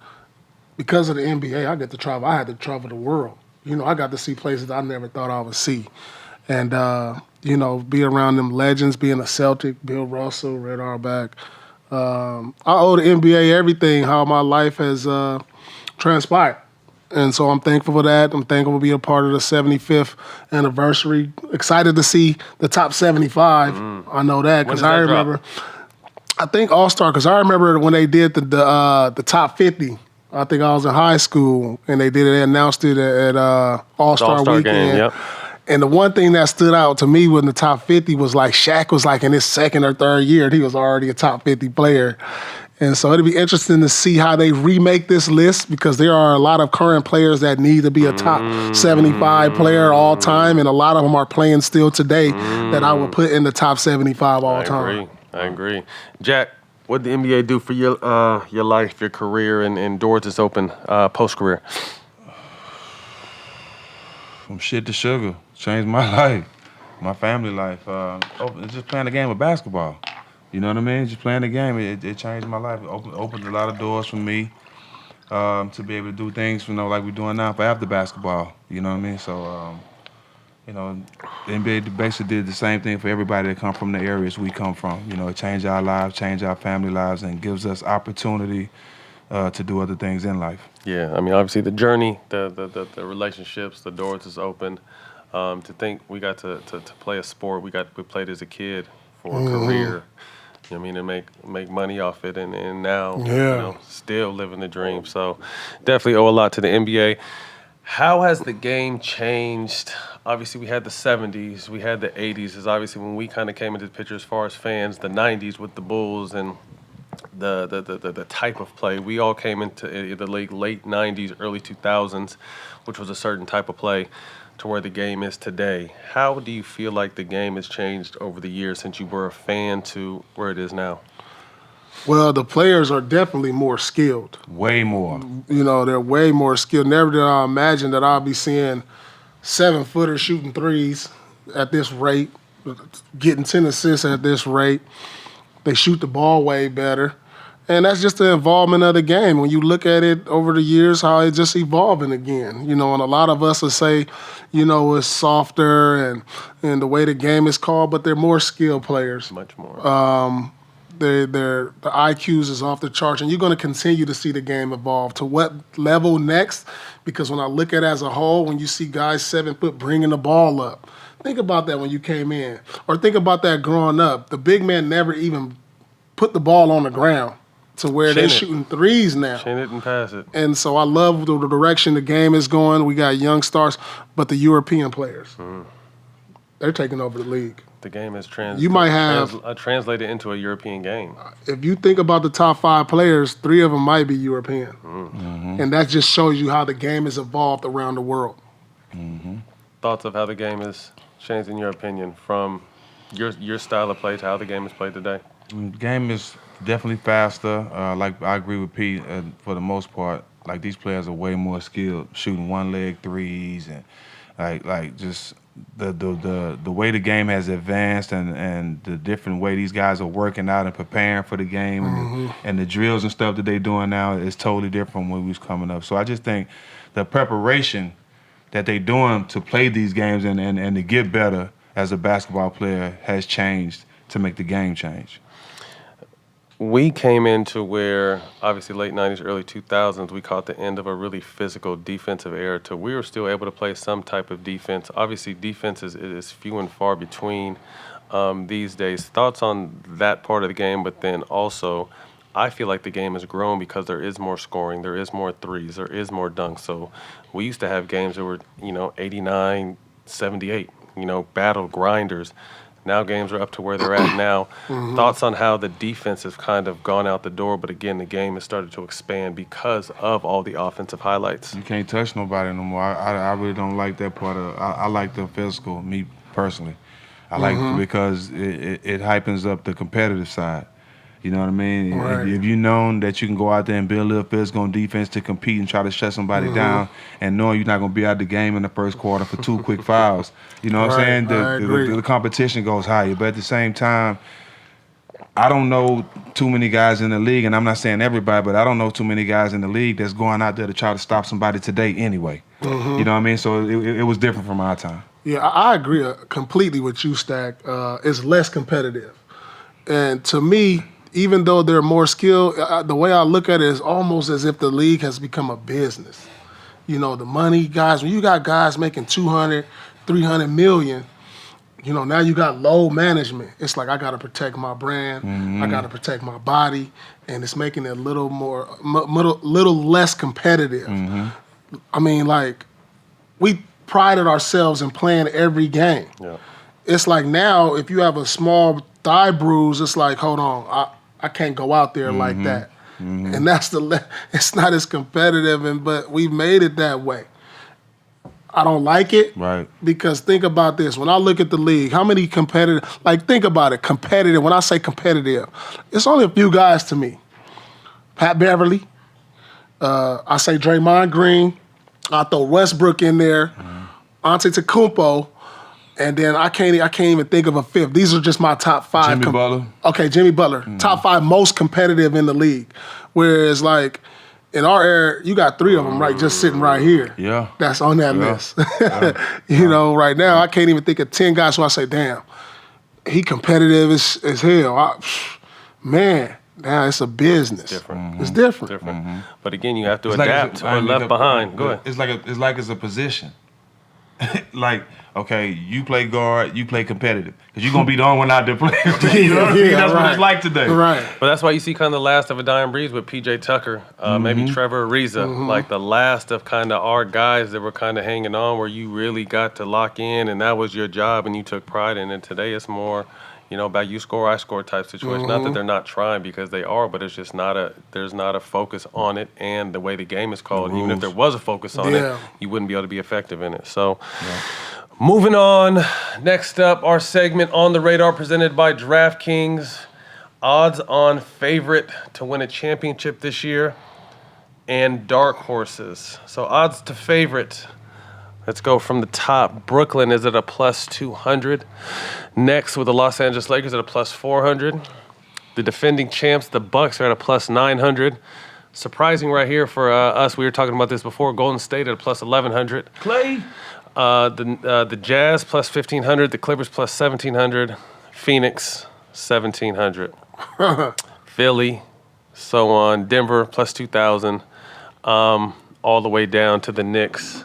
Because of the NBA, I get to travel. I had to travel the world. I got to see places I never thought I would see. And, be around them legends, being a Celtic, Bill Russell, Red Auerbach. I owe the NBA everything, how my life has transpired. And so I'm thankful for that. I'm thankful to be a part of the 75th anniversary. Excited to see the top 75. I know that because I remember. I think All-Star, because I remember when they did the top 50. I think I was in high school, and they did it. They announced it at All-Star weekend. Game, yep. And the one thing that stood out to me when the top 50 was like Shaq was like in his second or third year, and he was already a top 50 player. And so it'd be interesting to see how they remake this list because there are a lot of current players that need to be a top 75 player all time, and a lot of them are playing still today that I would put in the top 75 all time. I agree. Jack, what did the NBA do for your life, your career, and doors is open post-career? From shit to sugar. Changed my life, my family life. Just playing the game of basketball. You know what I mean? Just playing the game, it changed my life. It opened a lot of doors for me to be able to do things, like we're doing now for after basketball. You know what I mean? So, the NBA basically did the same thing for everybody that come from the areas we come from. It changed our lives, changed our family lives, and gives us opportunity to do other things in life. Yeah, I mean, obviously the journey, the relationships, the doors is open. To think we got to play a sport we played as a kid for a career. I mean, and make money off it, and now still living the dream. So definitely owe a lot to the NBA. How has the game changed? Obviously, we had the 70s, we had the 80s. Is obviously when we kind of came into the picture as far as fans. The 90s with the Bulls and the type of play. We all came into the league late 90s, early 2000s, which was a certain type of play, to where the game is today. How do you feel like the game has changed over the years since you were a fan to where it is now? Well, the players are definitely more skilled. Way more. You know, they're way more skilled. Never did I imagine that I'll be seeing 7-footers shooting threes at this rate, getting 10 assists at this rate. They shoot the ball way better. And that's just the involvement of the game. When you look at it over the years, how it's just evolving again. You know, and a lot of us will say, you know, it's softer and the way the game is called, but they're more skilled players. Much more. The IQs is off the charts, and you're going to continue to see the game evolve. To what level next? Because when I look at it as a whole, when you see guys 7 foot bringing the ball up, think about that when you came in. Or think about that growing up. The big man never even put the ball on the ground to where they're shooting threes now. Chain it and pass it. And so I love the direction the game is going. We got young stars, but the European players, they're taking over the league. The game is translated into a European game. If you think about the top 5 players, 3 of them might be European. And that just shows you how the game has evolved around the world. Thoughts of how the game has changed, in your opinion, from your style of play to how the game is played today? The game is definitely faster. Like I agree with Pete for the most part. Like these players are way more skilled, shooting one-leg threes and like just the way the game has advanced and the different way these guys are working out and preparing for the game and the drills and stuff that they're doing now is totally different from when we was coming up. So I just think the preparation that they're doing to play these games and to get better as a basketball player has changed to make the game change. We came into where, obviously, late 90s, early 2000s, we caught the end of a really physical defensive era to we were still able to play some type of defense. Obviously, defense is few and far between these days. Thoughts on that part of the game, but then also, I feel like the game has grown because there is more scoring, there is more threes, there is more dunks. So we used to have games that were, 89, 78, battle grinders. Now games are up to where they're at now. Thoughts on how the defense has kind of gone out the door, but again, the game has started to expand because of all the offensive highlights. You can't touch nobody no more. I really don't like that part of it. I like the physical, me personally. I like it because it hypens up the competitive side. You know what I mean? Right. If you known that you can go out there and build a little physical on defense to compete and try to shut somebody down and knowing you're not going to be out the game in the first quarter for 2 quick fouls, you know what I'm saying? The competition goes higher. But at the same time, I don't know too many guys in the league, and I'm not saying everybody, but I don't know too many guys in the league that's going out there to try to stop somebody today anyway. You know what I mean? So it was different from our time. Yeah, I agree completely with you, Stack. It's less competitive. And to me, even though they're more skilled, the way I look at it is almost as if the league has become a business. The money guys, when you got guys making 200, 300 million, now you got low management. It's like I got to protect my brand, I got to protect my body, and it's making it a little less competitive. I mean, like, we prided ourselves in playing every game. Yeah. It's like now, if you have a small thigh bruise, it's like, hold on, I can't go out there like that. And that's it's not as competitive, but we've made it that way. I don't like it. Right. Because think about this. When I look at the league, how many competitive, think about it, competitive. When I say competitive, it's only a few guys to me. Pat Beverly, I say Draymond Green, I throw Westbrook in there, Antetokounmpo, and then I can't even think of a fifth. These are just my top 5. Jimmy Butler. Okay, Jimmy Butler. Top 5 most competitive in the league. Whereas, like, in our era, you got 3 of them just sitting right here. Yeah. That's on that list. Right now, I can't even think of 10 guys who I say, damn, he competitive as hell. Man, now it's a business. It's different. It's different. But again, you have to adapt or left behind. Go ahead. It's like it's a position. like, okay, you play guard, you play competitive. Because you're going to be the only one out there playing. You know what I mean? That's what it's like today. Right. But that's why you see kind of the last of a dying breed with P.J. Tucker, maybe Trevor Ariza, like the last of kind of our guys that were kind of hanging on where you really got to lock in and that was your job and you took pride in it. Today it's more, about you score, I score type situation. Not that they're not trying because they are, but it's just there's not a focus on it and the way the game is called. Even if there was a focus on it, you wouldn't be able to be effective in it. So moving on, next up, our segment On the Radar presented by DraftKings. Odds on favorite to win a championship this year and dark horses. So odds to favorite. Let's go from the top. Brooklyn is at a plus 200. Next with the Los Angeles Lakers at a plus 400. The defending champs, the Bucks, are at a plus 900. Surprising right here for us. We were talking about this before. Golden State at a plus 1100. Clay. The Jazz plus 1500. The Clippers plus 1700. Phoenix 1700. Philly, so on. Denver plus 2000. All the way down to the Knicks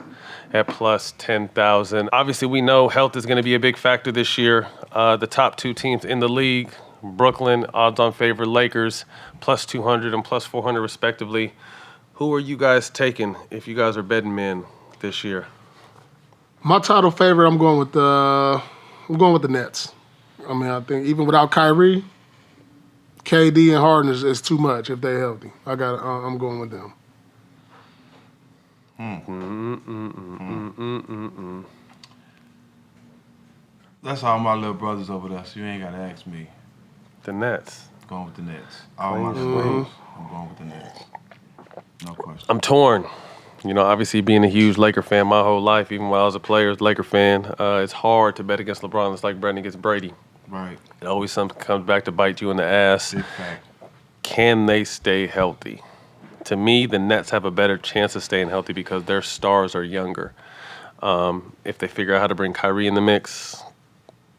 at plus 10,000. Obviously, we know health is going to be a big factor this year. The top two teams in the league, Brooklyn, odds-on favorite Lakers, plus 200 and plus 400 respectively. Who are you guys taking if you guys are betting men this year? My title favorite, I'm going with the Nets. I mean, I think even without Kyrie, KD and Harden is too much if they're healthy. I'm going with them. That's all my little brothers over there, so you ain't got to ask me. The Nets. Going with the Nets. All my slaves, I'm going with the Nets. No question. I'm torn. Obviously being a huge Laker fan my whole life, even while I was a player, as a Laker fan, it's hard to bet against LeBron. It's like betting against Brady. Right. It always something comes back to bite you in the ass. Big fact. Can they stay healthy? To me, the Nets have a better chance of staying healthy because their stars are younger. If they figure out how to bring Kyrie in the mix,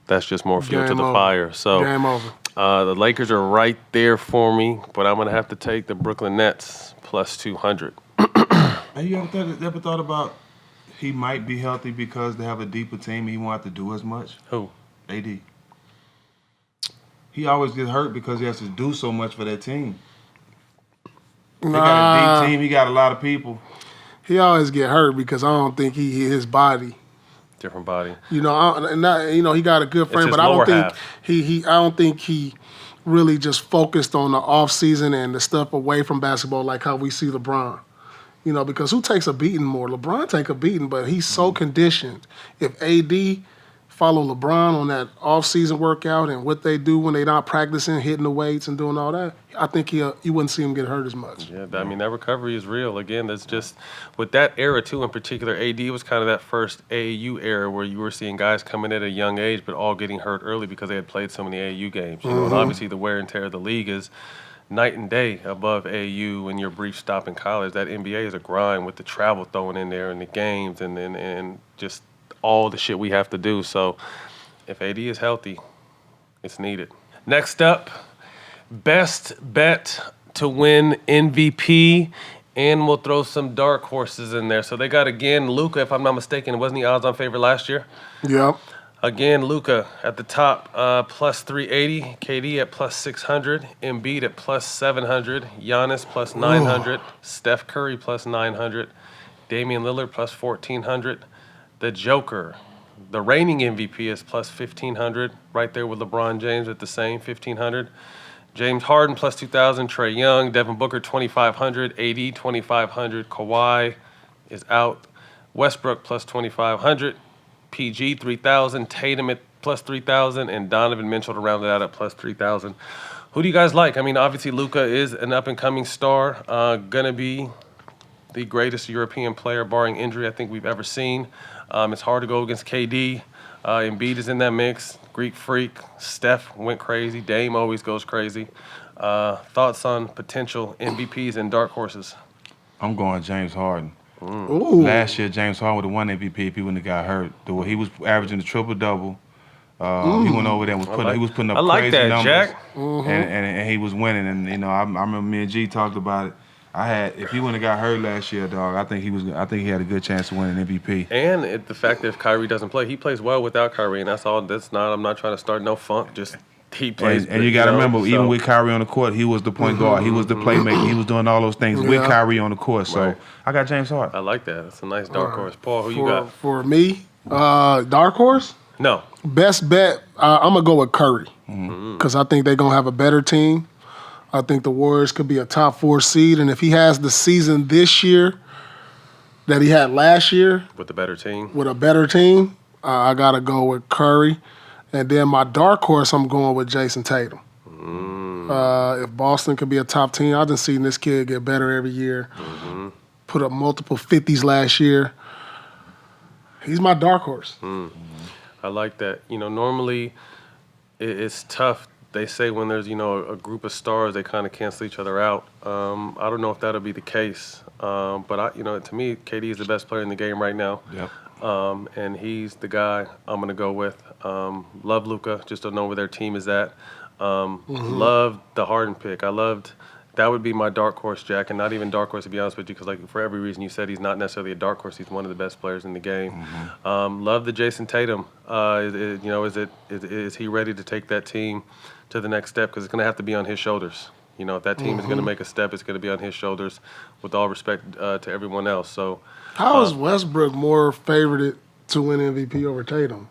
that's just more fuel to the fire. So Game over. The Lakers are right there for me, but I'm going to have to take the Brooklyn Nets plus 200. Have you ever thought about he might be healthy because they have a deeper team and he won't have to do as much? Who? AD. He always gets hurt because he has to do so much for that team. He got a deep team. He got a lot of people. He always get hurt because I don't think his body. Different body. He got a good frame, but I don't think he really just focused on the off season and the stuff away from basketball like how we see LeBron. Because who takes a beating more? LeBron take a beating, but he's so conditioned. If AD follow LeBron on that off-season workout and what they do when they're not practicing, hitting the weights and doing all that, I think you wouldn't see him get hurt as much. Yeah, I mean, that recovery is real. Again, that's just, with that era, too, in particular, AD was kind of that first AAU era where you were seeing guys coming at a young age but all getting hurt early because they had played so many AAU games. And obviously the wear and tear of the league is night and day above AAU in your brief stop in college. That NBA is a grind with the travel thrown in there and the games and just all the shit we have to do. So if AD is healthy, it's needed. Next up, best bet to win MVP, and we'll throw some dark horses in there. So they got, again, Luka, if I'm not mistaken, wasn't he odds-on favorite last year? Yep. Again, Luka at the top, plus 380. KD at plus 600. Embiid at plus 700. Giannis plus 900. Steph Curry plus 900. Damian Lillard plus 1,400. The Joker, the reigning MVP, is plus 1,500. Right there with LeBron James at the same 1,500. James Harden plus 2,000. Trae Young. Devin Booker 2,500. AD 2,500. Kawhi is out. Westbrook plus 2,500. PG 3,000, Tatum at plus 3,000, and Donovan Mitchell to round it out at plus 3,000. Who do you guys like? I mean, obviously Luka is an up-and-coming star, gonna be the greatest European player, barring injury, I think we've ever seen. It's hard to go against KD. Embiid is in that mix. Greek Freak. Steph went crazy. Dame always goes crazy. Thoughts on potential MVPs and dark horses? I'm going James Harden. Ooh. Last year, James Harden would have won MVP if he wouldn't have got hurt. He was averaging the triple-double. He went over there and he was putting up crazy numbers. Jack. And he was winning. And, I remember me and G talked about it. If he wouldn't have got hurt last year, dog, I think he had a good chance to win an MVP. And the fact that if Kyrie doesn't play, he plays well without Kyrie, and that's all. I'm not trying to start no funk. Just he plays. And you got to remember, even with Kyrie on the court, he was the point guard. He was the playmaker. He was doing all those things with Kyrie on the court. So Right. I got James Harden. I like that. That's a nice dark horse. Paul, who you got? For me, dark horse, No. best bet, I'm going to go with Curry because I think they're going to have a better team. I think the Warriors could be a top 4 seed, and if he has the season this year that he had last year With the better team. with a better team, I got to go with Curry. And then my dark horse, I'm going with Jason Tatum. If Boston could be a top team, I've just seen this kid get better every year. Put up multiple 50s last year. He's my dark horse. I like that. Normally it's tough. They say when there's, a group of stars, they kind of cancel each other out. I don't know if that'll be the case. But, to me, KD is the best player in the game right now. Yep. And he's the guy I'm going to go with. Love Luka, just don't know where their team is at. Loved the Harden pick. That would be my dark horse, Jack, and not even dark horse, to be honest with you, because for every reason you said, he's not necessarily a dark horse. He's one of the best players in the game. Love the Jason Tatum. Is he ready to take that team to the next step? Because it's going to have to be on his shoulders. If that team is going to make a step, it's going to be on his shoulders, with all respect to everyone else. So, How is Westbrook more favored to win MVP over Tatum?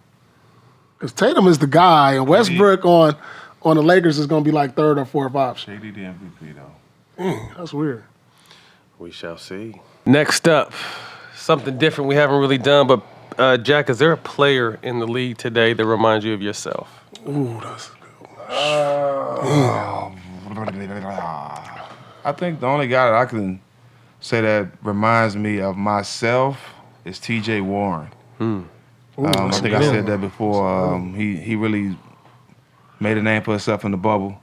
Because Tatum is the guy, and Westbrook on the Lakers is going to be like 3rd or 4th option. KD the MVP, though. That's weird. we shall see. Next up, something different we haven't really done, but Jack, is there a player in the league today that reminds you of yourself? Ooh, that's a good one. I think the only guy that I can say that reminds me of myself is T.J. Warren. I think I said that before. He really made a name for himself in the bubble.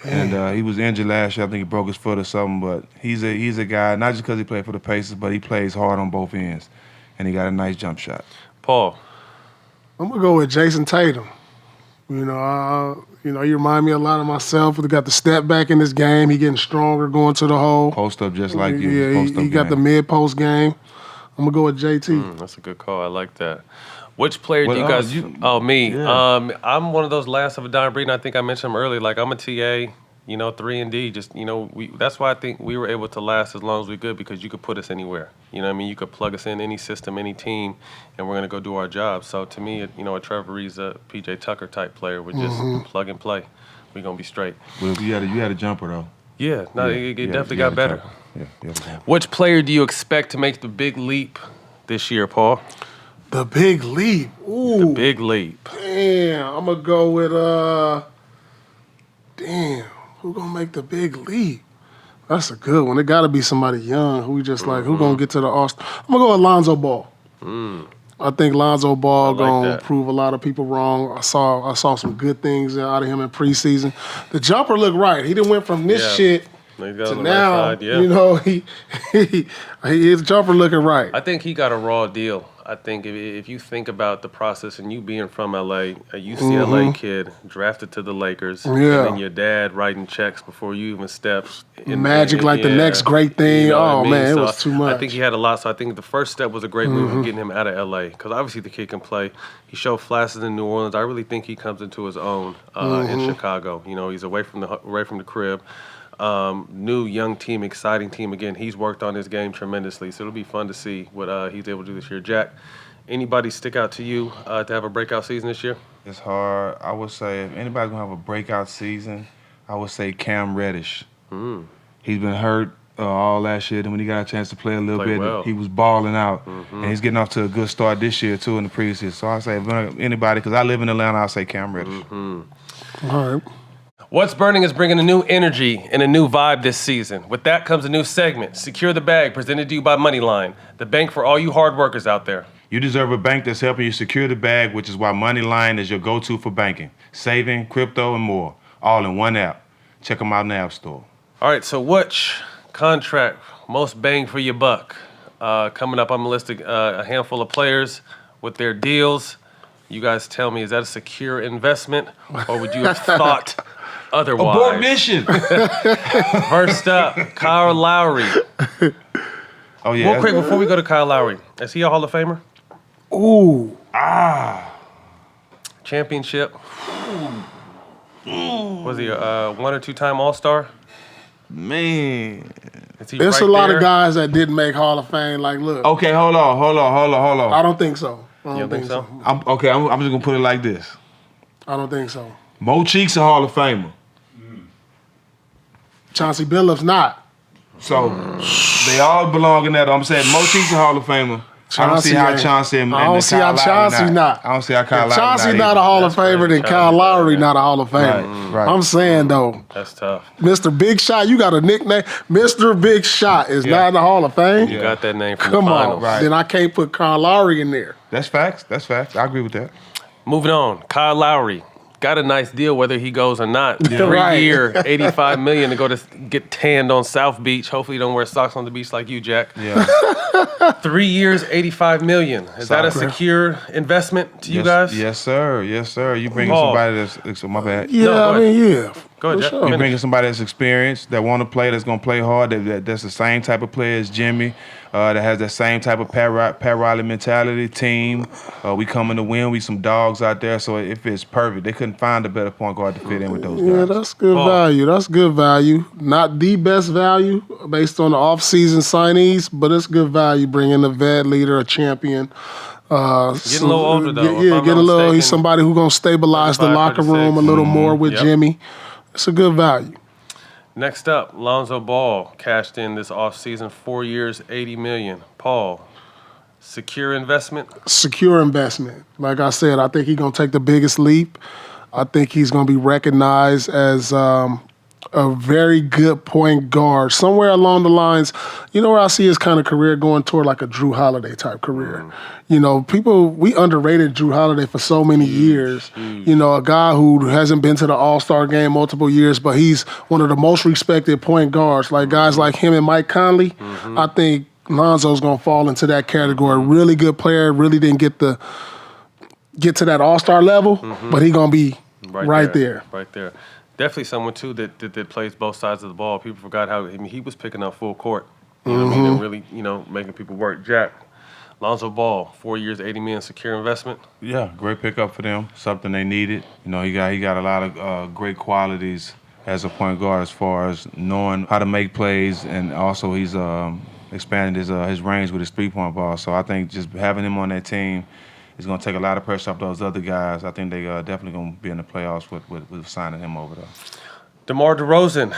And he was injured last year. I think he broke his foot or something. But he's a guy, not just because he played for the Pacers, but he plays hard on both ends. And he got a nice jump shot. Paul. I'm going to go with Jason Tatum. He remind me a lot of myself. He got the step back in this game. He getting stronger going to the hole. Post up just like you. Yeah, he got the mid-post game. I'm going to go with JT. That's a good call. I like that. Which player do you Well, guys... me. Yeah. I'm one of those last of a dying breed, and I think I mentioned him earlier. Like, I'm a TA, 3-and-D. Just, that's why I think we were able to last as long as we could, because you could put us anywhere. You know what I mean? You could plug us in any system, any team, and we're going to go do our job. So, to me, a Trevor Reeves, a P.J. Tucker type player would just plug and play. We're going to be straight. Well, you had a jumper, though. Yeah. No, it definitely got better. Yeah. Which player do you expect to make the big leap this year, Paul? The big leap. Ooh. The big leap. Damn, I'm going to go with, who going to make the big leap? That's a good one. It got to be somebody young who just who going to get to the All-Star. I'm going to go with Lonzo Ball. I think Lonzo Ball going to prove a lot of people wrong. I saw some good things out of him in preseason. The jumper looked right. He didn't went from this shit to now. Right side, his jumper looking right. I think he got a raw deal. I think if you think about the process, and you being from LA, a UCLA kid drafted to the Lakers, and then your dad writing checks before you even stepped. Magic the next great thing. Man, it was too much. I think he had a lot. So I think the first step was a great move in getting him out of LA, because obviously the kid can play. He showed flashes in New Orleans. I really think he comes into his own in Chicago. He's away from the crib. New young team, exciting team. Again, he's worked on his game tremendously, so it'll be fun to see what he's able to do this year. Jack, anybody stick out to you to have a breakout season this year? It's hard. I would say if anybody's going to have a breakout season, I would say Cam Reddish. He's been hurt all last year, and when he got a chance to play a little bit, he was balling out. And he's getting off to a good start this year, too, in the previous year. So I say if anybody, because I live in Atlanta, I'll say Cam Reddish. All right. What's Burning is bringing a new energy and a new vibe this season. With that comes a new segment, Secure the Bag, presented to you by Moneyline, the bank for all you hard workers out there. You deserve a bank that's helping you secure the bag, which is why Moneyline is your go-to for banking, saving, crypto, and more, all in one app. Check them out in the App Store. All right, so which contract most bang for your buck? Coming up, I'm going to list a handful of players with their deals. You guys tell me, is that a secure investment, or would you have thought Otherwise. Abort mission. First up, Kyle Lowry. Oh, yeah. Real quick, before we go to Kyle Lowry, is he a Hall of Famer? Ooh. Championship. Was he a 1 or 2 time All-Star? Man. Is he There's right a lot there? of guys that didn't make Hall of Fame. Like, look. Okay, hold on. I don't think so. I You don't think so? I'm just going to put it like this. I don't think so. Mo Cheeks a Hall of Famer. Chauncey Billups not. So they all belong in that. I'm saying Mo Cheeks a Hall of Famer. I don't see how Chauncey and I don't see how Chauncey not. I don't see how Kyle If Lowry Chauncey not a Hall of Famer, then Kyle Lowry not a Hall of Famer. Right. I'm saying though, That's tough. Mr. Big Shot, you got a nickname. Mr. Big Shot is not in the Hall of Fame. You got that name from Come the on, finals. Right. then I can't put Kyle Lowry in there. That's facts. I agree with that. Moving on, Kyle Lowry. Got a nice deal whether he goes or not. 3 Right. year, $85 million to go to get tanned on South Beach. Hopefully you don't wear socks on the beach like you, Jack. Yeah. 3 years, $85 million. Is that a secure investment to you guys? Yes, sir. You bringing Paul. somebody that's my bad. Yeah, go I mean, yeah. Go ahead, For Jack. sure. You're bringing somebody that's experienced, that want to play, that's going to play hard, that's the same type of player as Jimmy, that has that same type of Pat Riley mentality, team. We coming to win. We some dogs out there, so if it's perfect. They couldn't find a better point guard to fit in with those Yeah, guys. that's good value. That's good value. Not the best value based on the off-season signees, but it's good value bringing a vet leader, a champion. Getting a little older, though. If Yeah, I'm getting not a little. He's mistaken, somebody who's gonna stabilize the 35, locker room a 36. little more with Yep. Jimmy. It's a good value. Next up, Lonzo Ball cashed in this offseason, 4 years, $80 million. Paul, secure investment? Secure investment. Like I said, I think he's gonna take the biggest leap. I think he's gonna be recognized as a very good point guard. Somewhere along the lines, you know where I see his kind of career going toward like a Drew Holiday type career. You know, we underrated Drew Holiday for so many years. You know, a guy who hasn't been to the All-Star game multiple years, but he's one of the most respected point guards. Like guys like him and Mike Conley, I think Lonzo's gonna fall into that category. Really good player, really didn't get to that All-Star level, but he gonna be right there. Right there. Definitely someone, too, that plays both sides of the ball. People forgot how he was picking up full court. You know what I mean? And really, making people work. Jack, Lonzo Ball, 4 years, $80 million, secure investment. Yeah, great pickup for them. Something they needed. You know, he got a lot of great qualities as a point guard as far as knowing how to make plays, and also he's expanded his range with his three-point ball. So I think just having him on that team is going to take a lot of pressure off those other guys. I think they definitely going to be in the playoffs with signing him over there. DeMar DeRozan,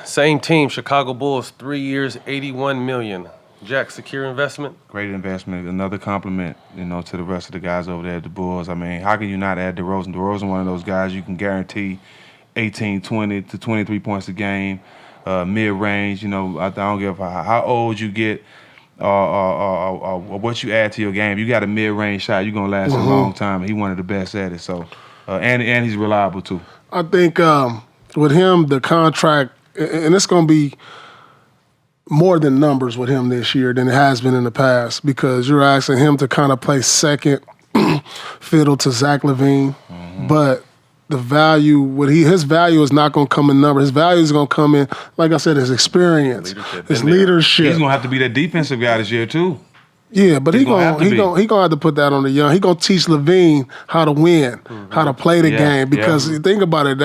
same team, Chicago Bulls, 3 years, $81 million. Jack, secure investment? Great investment. Another compliment, to the rest of the guys over there at the Bulls. I mean, how can you not add DeRozan? DeRozan, one of those guys you can guarantee 18, 20 to 23 points a game, mid-range. I don't give a how old you get or what you add to your game. You got a mid-range shot, you're going to last a long time. He's one of the best at it. So, and he's reliable, too. I think with him, the contract, and it's going to be more than numbers with him this year than it has been in the past, because you're asking him to kind of play second fiddle to Zach LaVine, but the value, his value is not going to come in numbers. His value is going to come in, like I said, his experience, his leadership. He's going to have to be that defensive guy this year, too. Yeah, but he gonna gonna have to put that on the young. He gonna teach LaVine how to win, how to play the game. Because you think about it,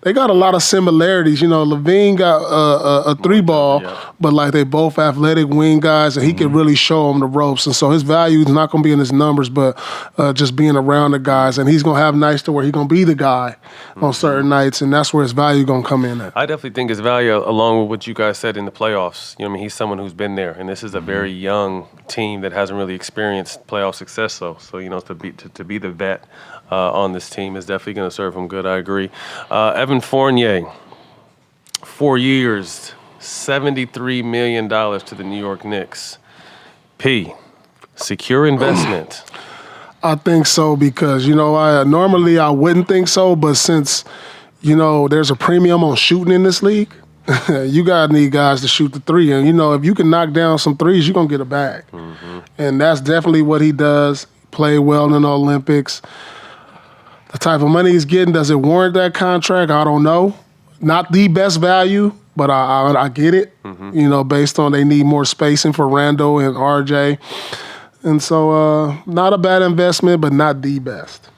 they got a lot of similarities. LaVine got a three ball, but like they both athletic wing guys, and he can really show them the ropes. And so his value is not gonna be in his numbers, but just being around the guys. And he's gonna have nights to where he's gonna be the guy on certain nights, and that's where his value gonna come in at. I definitely think his value, along with what you guys said in the playoffs. He's someone who's been there, and this is a very young team that hasn't really experienced playoff success. So to be the vet on this team is definitely going to serve him good. I agree. Evan Fournier, 4 years, $73 million to the New York Knicks. P, secure investment. I think so, because normally I wouldn't think so, but since there's a premium on shooting in this league, you gotta need guys to shoot the three, and if you can knock down some threes, you're gonna get a bag, and that's definitely what he does. Play well in the Olympics. the type of money he's getting, does it warrant that contract? I don't know. Not the best value, but I get it. You know, based on they need more spacing for Randall and RJ. And so not a bad investment, but not the best.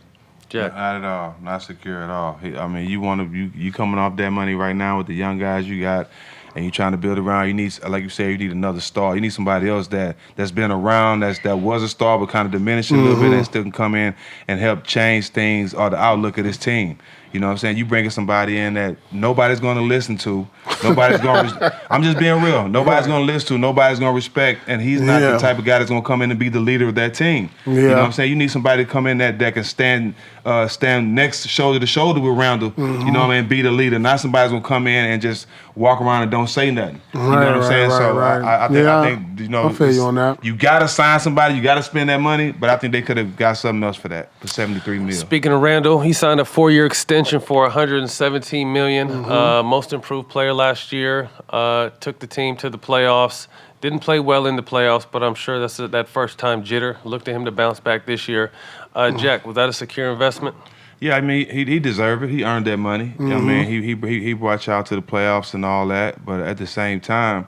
Jack. Not at all. Not secure at all. I mean, you coming off that money right now with the young guys you got, and you trying to build around. You need, like you said, you need another star. You need somebody else that's been around, that was a star but kind of diminished a little bit, and still can come in and help change things or the outlook of this team. You know what I'm saying? You bringing somebody in that nobody's going to listen to. Nobody's going to I'm just being real. Nobody's going to listen to. Nobody's going to respect. And he's not the type of guy that's going to come in and be the leader of that team. You know what I'm saying? You need somebody to come in that can stand next shoulder to shoulder with Randall, you know what I mean, be the leader. Not somebody's going to come in and just walk around and don't say nothing. You know what I'm saying? I think, you know, I feel you on that. You got to sign somebody. You got to spend that money. But I think they could have got something else for that, for $73 million. Speaking of Randall, he signed a 4-year extension for $117 million. Most improved player last year. Took the team to the playoffs. Didn't play well in the playoffs, but I'm sure that's that first-time jitter. Look to him to bounce back this year. Jack, was that a secure investment? Yeah, I mean, he deserved it. He earned that money. I mean, he brought y'all to the playoffs and all that. But at the same time,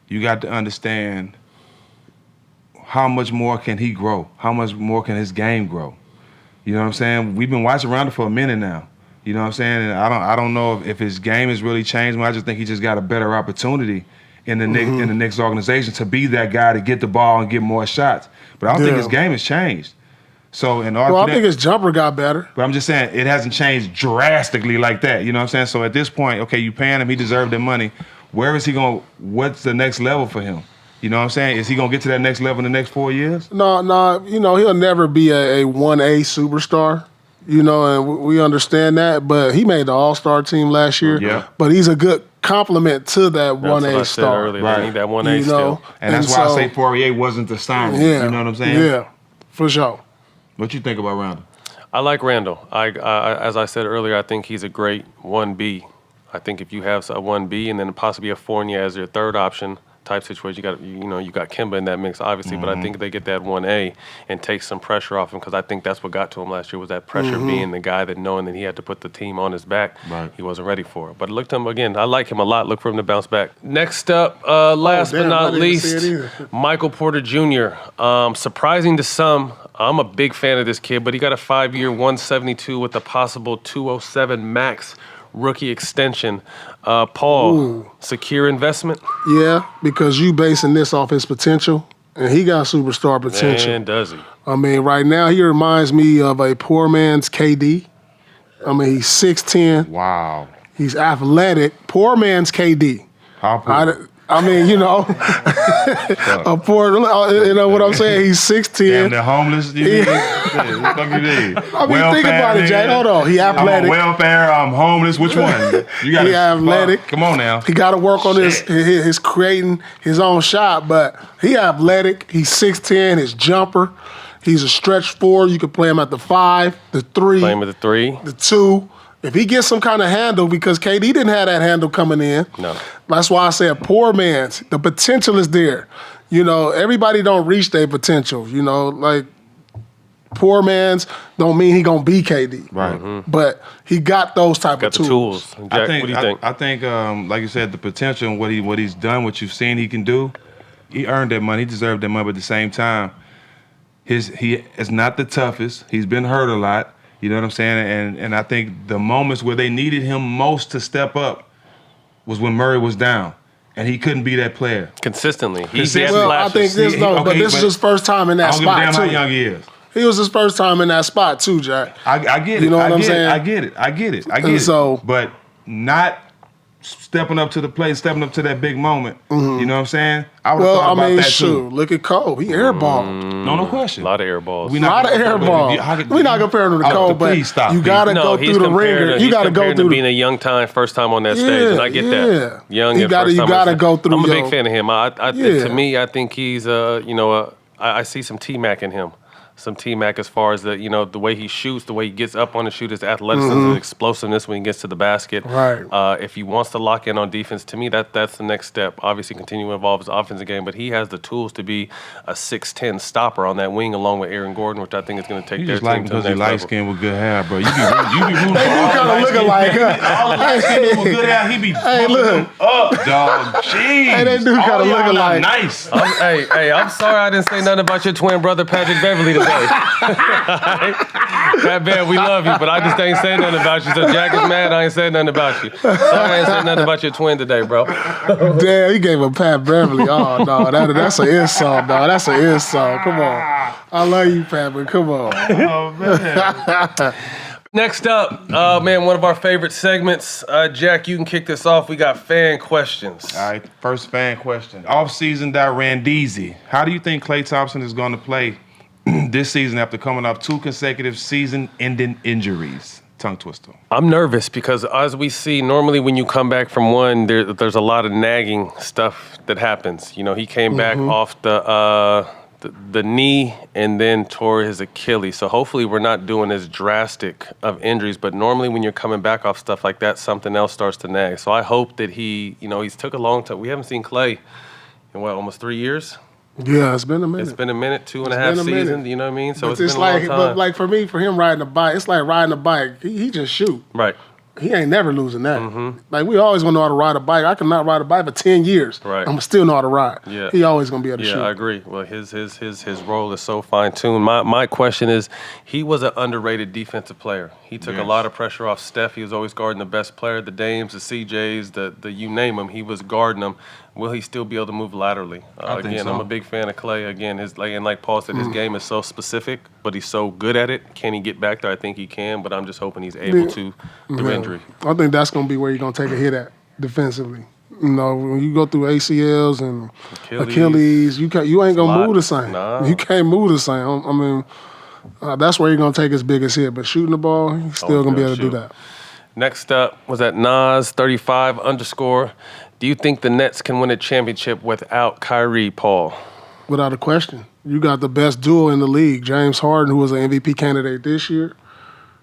you got to understand how much more can he grow? How much more can his game grow? You know what I'm saying? We've been watching Randall for a minute now. You know what I'm saying? And I don't know if his game has really changed. I just think he just got a better opportunity in the Knicks organization to be that guy to get the ball and get more shots. But I don't think his game has changed. So in order I think his jumper got better. But I'm just saying it hasn't changed drastically like that. You know what I'm saying? So at this point, okay, you paying him, he deserved the money. Where is he going? What's the next level for him? You know what I'm saying? Is he going to get to that next level in the next 4 years? No, you know, he'll never be a 1A superstar, you know, and we understand that. But he made the All-Star team last year. Yeah. But he's a good complement to that 1A That's what I said star. earlier. They need that 1A still. And that's why I say Poirier wasn't the signing. Yeah, you know what I'm saying? Yeah, for sure. What you think about Randall? I like Randall. As I said earlier, I think he's a great 1B. I think if you have a 1B and then possibly a Fournier as your third option type situation, you got Kemba in that mix, obviously, but I think they get that 1A and take some pressure off him, because I think that's what got to him last year, was that pressure being the guy that knowing that he had to put the team on his back. Right. He wasn't ready for it. But look to him again. I like him a lot. Look for him to bounce back. Next up, last but not least, Michael Porter Jr. Surprising to some, I'm a big fan of this kid, but he got a 5-year, $172 with a possible $207 max rookie extension. Paul, secure investment? Yeah, because you basing this off his potential, and he got superstar potential. Man, does he? I mean, right now he reminds me of a poor man's KD. I mean, he's 6'10". Wow. He's athletic. Poor man's KD. How poor? I mean, you know, a poor, you know what I'm saying? He's 6'10". Damn, they're homeless. You need? What the fuck you need? I mean, think about it, Jay. Hold on. He athletic. I'm on welfare. I'm homeless. Which one? You got. He athletic. Come on now. He got to work on his creating his own shot, but he athletic. He's 6'10". His jumper. He's a stretch 4. You can play him at the 5, the 3. Play him at the 3. The 2. If he gets some kind of handle, because KD didn't have that handle coming in. No. That's why I said poor man's. The potential is there. You know, everybody don't reach their potential. You know, like poor man's don't mean he gonna be KD. Right. But he got those type of tools. Jack, what do you think? I think, like you said, the potential and what he's done, what you've seen he can do, he earned that money. He deserved that money. But at the same time, he is not the toughest. He's been hurt a lot. You know what I'm saying? And I think the moments where they needed him most to step up was when Murray was down, and he couldn't be that player. Consistently. Well, I think this is his first time in that spot, too. I don't give a damn how young he is. He was his first time in that spot, too, Jack. I get it. You know what I'm saying? I get it. So, but not stepping up to the plate, stepping up to that big moment. You know what I'm saying? I would have thought about that too. Look at Cole. He airballed. No question. A lot of air balls. A lot of airball. We're not comparing him to Cole, but you got to go through the ringer. You got to go through being a young time, first time on that stage, and I get that. Young and first time. You got to go through. I'm a big fan of him. To me, I think he's I see some T-Mac in him. T-Mac as far as the way he shoots, the way he gets up on the shoot, his athleticism, his explosiveness when he gets to the basket. Right. If he wants to lock in on defense, to me, that's the next step. Obviously, continue to evolve his offensive game, but he has the tools to be a 6'10" stopper on that wing along with Aaron Gordon, which I think is going to take their team to the because he next light level. skinned with good hair, bro. You be rooting for They do kind of looking like all the light skinned with good hair. He be pumping look. them up, dog. Jeez. Hey, they do All kinda y'all looking not like- nice. I'm sorry I didn't say nothing about your twin brother, Patrick Beverly, today. Pat Bear, we love you, but I just ain't saying nothing about you. So Jack is mad, I ain't saying nothing about you. Sorry I ain't saying nothing about your twin today, bro. Damn, he gave a Pat Beverly. Oh, no, that's an insult, dog. That's an insult. Come on. I love you, Pat, but come on. Oh, man. Next up, man, one of our favorite segments. Jack, you can kick this off. We got fan questions. All right, first fan question. Off-season Randeezy. How do you think Klay Thompson is going to play this season after coming off 2 consecutive season-ending injuries? Tongue twister. I'm nervous because as we see, normally when you come back from one, there's a lot of nagging stuff that happens. He came back off the knee and then tore his Achilles. So hopefully we're not doing as drastic of injuries, but normally when you're coming back off stuff like that, something else starts to nag. So I hope that he's took a long time. We haven't seen Klay in almost 3 years? Yeah, it's been a minute. It's been a minute, 2.5 seasons, you know what I mean? So But it's been a long time. But like for him riding a bike, it's like riding a bike. He just shoot. Right. He ain't never losing that. Like, we always gonna know how to ride a bike. I cannot ride a bike for 10 years. Right. I'm still know how to ride. Yeah. He always gonna be able to shoot. Yeah, I agree. Well, his role is so fine-tuned. My question is, he was an underrated defensive player. He took a lot of pressure off Steph. He was always guarding the best player, the Dames, the CJs, the you name them. He was guarding them. Will he still be able to move laterally? I think so. I'm a big fan of Klay. Again, like Paul said, his game is so specific, but he's so good at it. Can he get back there? I think he can, but I'm just hoping he's able to through injury. I think that's gonna be where you're gonna take a hit at defensively. When you go through ACLs and Achilles, you ain't gonna move the same. Nah. You can't move the same. I mean, that's where you're gonna take his biggest hit. But shooting the ball, he's still gonna be able to do that. Next up was at Nas35_. Do you think the Nets can win a championship without Kyrie, Paul? Without a question. You got the best duo in the league. James Harden, who was an MVP candidate this year,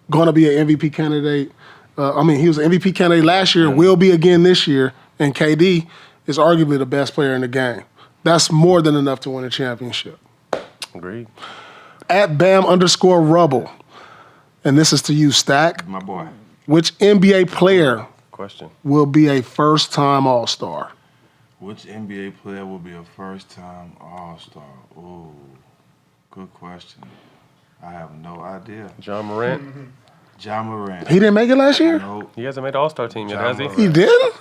going to be an MVP candidate. He was an MVP candidate last year, will be again this year, and KD is arguably the best player in the game. That's more than enough to win a championship. Agreed. At Bam_Rubble, and this is to you, Stack. My boy. Which NBA player Question. will be a first-time All-Star? Which NBA player will be a first-time All-Star? Ooh, good question. I have no idea. John Morant. John Morant. He didn't make it last year? Nope. He hasn't made the All-Star team yet, has he? He didn't?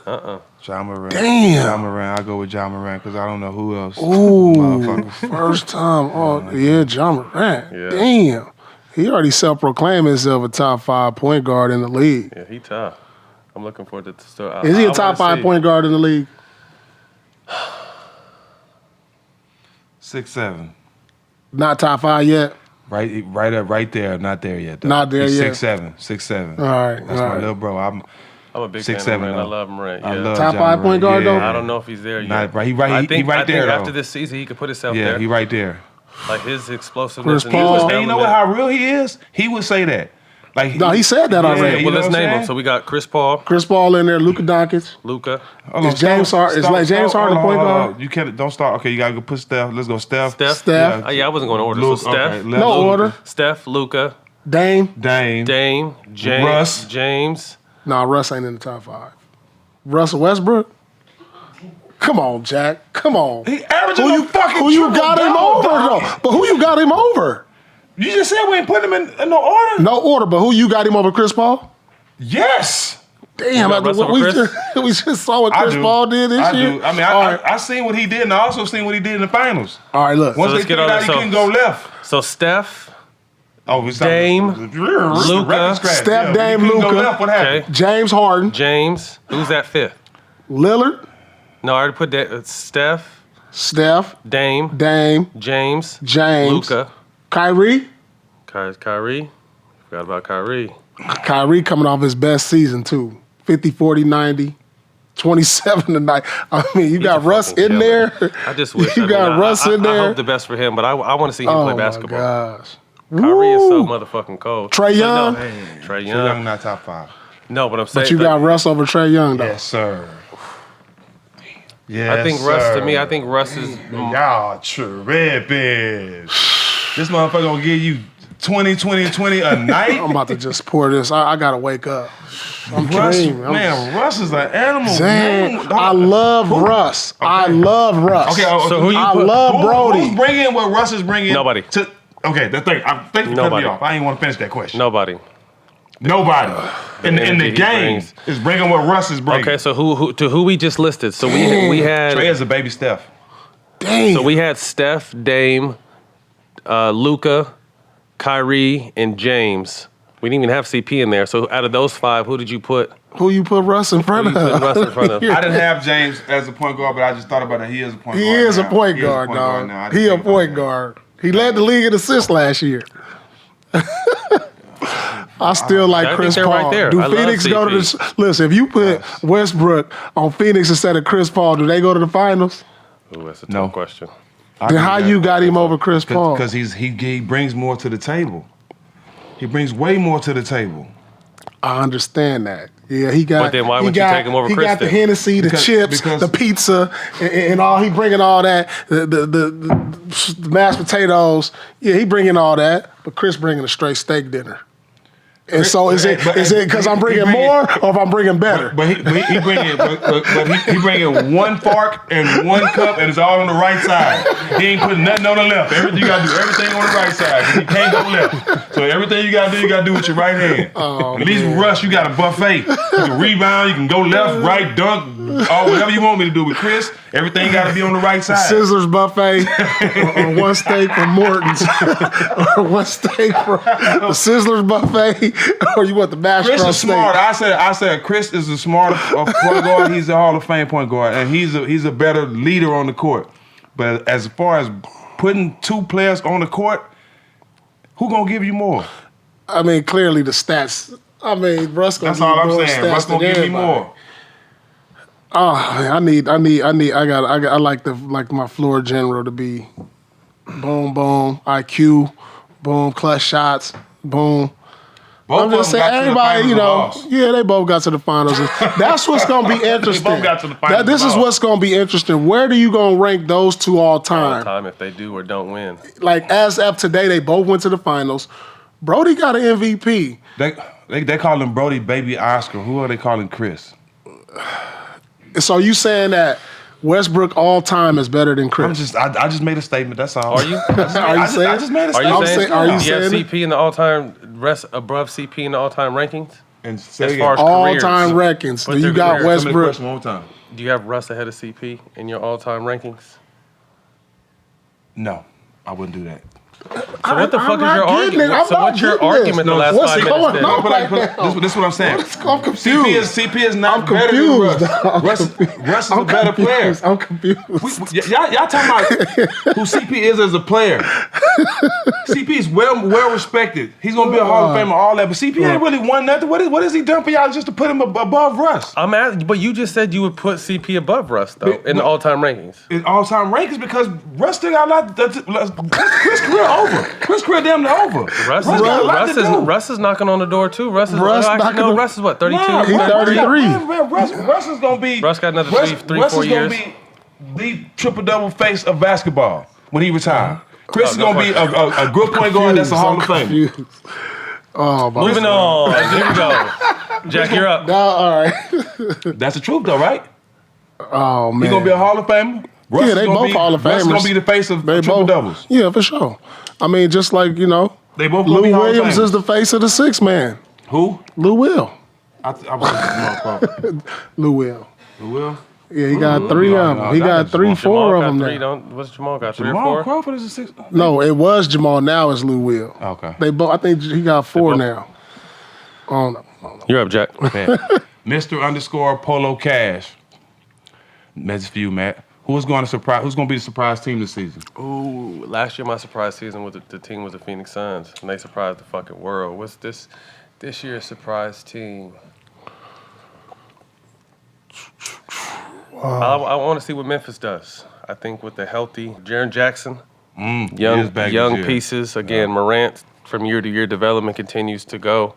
John Morant. Damn. John Morant. I'll go with John Morant because I don't know who else. Ooh, Motherfuckers. first time. Oh, yeah, John Morant. Yeah. Damn. He already self-proclaimed himself a top 5 point guard in the league. Yeah, he tough. I'm looking forward to still. Is he a top 5 point guard in the league? 6'7". Not top 5 yet? Right there. Not there yet. Though. Not there He's yet. 6'7". All right, That's all my right. little bro. I'm a big 6'7", fan of Morant. I though. love Morant. I Yeah. love Top John 5 point guard, Morant. though? I don't know if he's there yet. Not right. He right. I He think right there. after though. this season, he could put himself Yeah, there. he right there. Like his explosiveness. Chris Paul. And you know what? How real he is? He would say that. Like No, he said that already. you Well, know let's what I'm name them. saying? So we got Chris Paul, Chris Paul in there, Luka Doncic. Luka, Hold on, Is James Harden the point guard? You can't. Don't start. Okay, you gotta go put Steph. Let's go, Steph. Steph. Yeah, I wasn't going to order. Luke, So Steph, okay, No order. Steph, Luka, Dame. Dame. James, Russ. James. Nah, Russ ain't in the top 5. Russell Westbrook? Come on, Jack. Come on. He averaging Who you got him over, though? But who you got him over? You just said we ain't putting him in no order. No order, but who you got him over, Chris Paul? Yes. Damn, got Russ over we Chris? just saw what I Chris do. Paul did this I year. do. I mean, All right. I seen what he did, and I also seen what he did in the finals. All right, look. Once let's they get figured on out he this. couldn't go left. So Steph, Oh, it's Dame, Luka, Steph, Dame, Luka. Left. What happened? okay, James Harden, James. Who's that fifth? Lillard, No, I already put that. Steph, Steph, Dame, Dame, James, James, Luka, Kyrie. Kyrie. Forgot about Kyrie. Kyrie coming off his best season, too. 50, 40, 90, 27 tonight. I mean, you got a Russ fucking in killer. there. I just wish you got Russ in I there. hope the best for him, but I want to see him Oh, play my basketball. gosh. Kyrie is so motherfucking cold. Trae Young? Trae Trae Young Young. not top 5. No, but I'm saying. But you got Russ over Trae Young, though. Yes, sir. Yes, I think Russ, to me, I think Russ is. Y'all tripping. This motherfucker gonna give you 20, 20, 20 a night? I'm about to just pour this. I gotta wake up. I'm Russ, dreaming. man, Russ is an animal. Damn, Man. I love Russ. Okay. I love Russ. Okay, So who you I put- love Brody. Who's bringing what Russ is bringing? Nobody. Okay, thank you for cutting me Nobody. off. I didn't want to finish that question. Nobody. Nobody in the energy he game brings. is bringing what Russ is bringing. Okay, so who we just listed? So we had. Trae is a baby Steph. Damn. So we had Steph, Dame, Luka, Kyrie, and James. We didn't even have CP in there. So out of those 5, who did you put? Who you put Russ in front Who you of? put Russ in front of? I didn't have James as a point guard, but I just thought about it. He is a point He guard. is a now. point He is a guard, point guard now. I dog. just He a think about point that. guard. He led the league in assists last year. I still like I think Chris they're Paul. right there. Do I love Phoenix go to CP. the? Listen, if you put Westbrook on Phoenix instead of Chris Paul, do they go to the finals? Ooh, that's a tough No. question. Then how you got him over Chris Paul? Because he brings more to the table. He brings way more to the table. I understand that. Yeah, he got. But then why he would you got- take him over He Chris got the then? Hennessy, the chips, because- the pizza, and all. He bringing all that. The mashed potatoes. Yeah, he bringing all that. But Chris bringing a straight steak dinner. And so is it because I'm bringing more or if I'm bringing better? But he bringing one fork and one cup, and it's all on the right side. He ain't putting nothing on the left. Everything you gotta do, everything on the right side. 'Cause he can't go left. So everything you gotta do with your right hand. At least Russ, you got a buffet. You can rebound, you can go left, right, dunk, or whatever you want me to do. With Chris, everything gotta be on the right side. Sizzlers buffet or one steak from Morton's or one steak from the Sizzlers buffet or you want the mashed Chris roast is steak? smart. I said Chris is a smarter point guard. He's a Hall of Fame point guard, and he's a better leader on the court. But as far as putting 2 players on the court, who gonna give you more? I mean, clearly the stats. I mean, Russ gonna That's give all you I'm more saying. stats Russ than gonna give me everybody. more. Oh, man, I like my floor general to be boom, boom, IQ, boom, clutch shots, boom. Both I'm of just them saying, got to the everybody, finals you and know, lost. yeah, they both got to the finals. That's what's going to be interesting. both got to the finals This and is lost. what's going to be interesting. Where do you going to rank those 2 all time? Time if they do or don't win. Like, as of today, they both went to the finals. Brody got an MVP. They call him Brody Baby Oscar. Who are they calling Chris? So you saying that Westbrook all time is better than Chris? I just made a statement. That's all. Are you? Are you saying? I just made a Are you statement. saying? Are you do you have saying CP in the all-time rest above CP in the all-time rankings? And say As again. far as all careers. time rankings. But Do you their got careers. Tell me the Westbrook? question one more time. Do you have Russ ahead of CP in your all-time rankings? No, I wouldn't do that. So what the fuck is not your getting it. argument? I'm So not what's your getting this. argument the No, last what's 5 minutes? going then? on? This is what I'm saying. I'm confused. CP is not I'm better than confused. Russ. Russ is a better player. I'm confused. Y'all talking about who CP is as a player. CP is well respected. He's gonna be a Hall of Famer, all that. But CP ain't really won nothing. What has he done for y'all just to put him above Russ? I'm at, but you just said you would put CP above Russ though in the all-time rankings. In all-time rankings because Russ still got a lot. Chris career over. Chris career damn near over. Russ is knocking on the door too. Russ is what, 32? Nah, He's 33. Man, Russ is gonna be. Russ got another three, Russ 4 is years. gonna be the triple-double face of basketball when he retires. Chris is gonna be a good point guard that's a Hall of Fame. Confused. Oh, my Moving on. Here we go. Jack, you're up. No, all right. That's the truth, though, right? Oh man. He's gonna be a Hall of Famer. Russ Yeah, is they gonna both be, Hall of Russ is Famers. gonna be the face of They triple both. doubles. Yeah, for sure. I mean, just like They both gonna be Lou Hall of Williams Famers. is the face of the 6 man. Who? Lou Will. I was Lou Will. Who will? Yeah, he got 3 of them. He got 3, 4 of them Three, now. what's Jamal got? 3 or Jamal 4? Crawford is a 6. No, it was Jamal. Now it's Lou Will. Okay. They both. I think he got 4 now. I don't know. You're up, Jack. Mr. Polo Cash. Message for you, Matt. Who's going to be the surprise team this season? Ooh, last year my surprise season with the team was the Phoenix Suns, and they surprised the fucking world. What's this year's surprise team? I want to see what Memphis does. I think with the healthy Jaren Jackson, He is back this young year. pieces again. Morant from year to year. Development continues to go.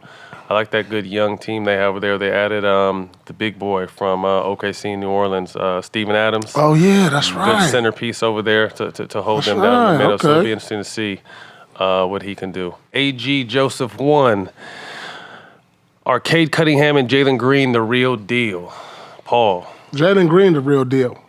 I like that good young team they have over there. They added the big boy from OKC New Orleans, Steven Adams. Oh, yeah, that's right. Good centerpiece over there to hold That's them down in the middle. okay. So it'll be interesting to see what he can do. AG Joseph 1. Are Cade Cunningham and Jalen Green the real deal? Paul. Jalen Green, the real deal.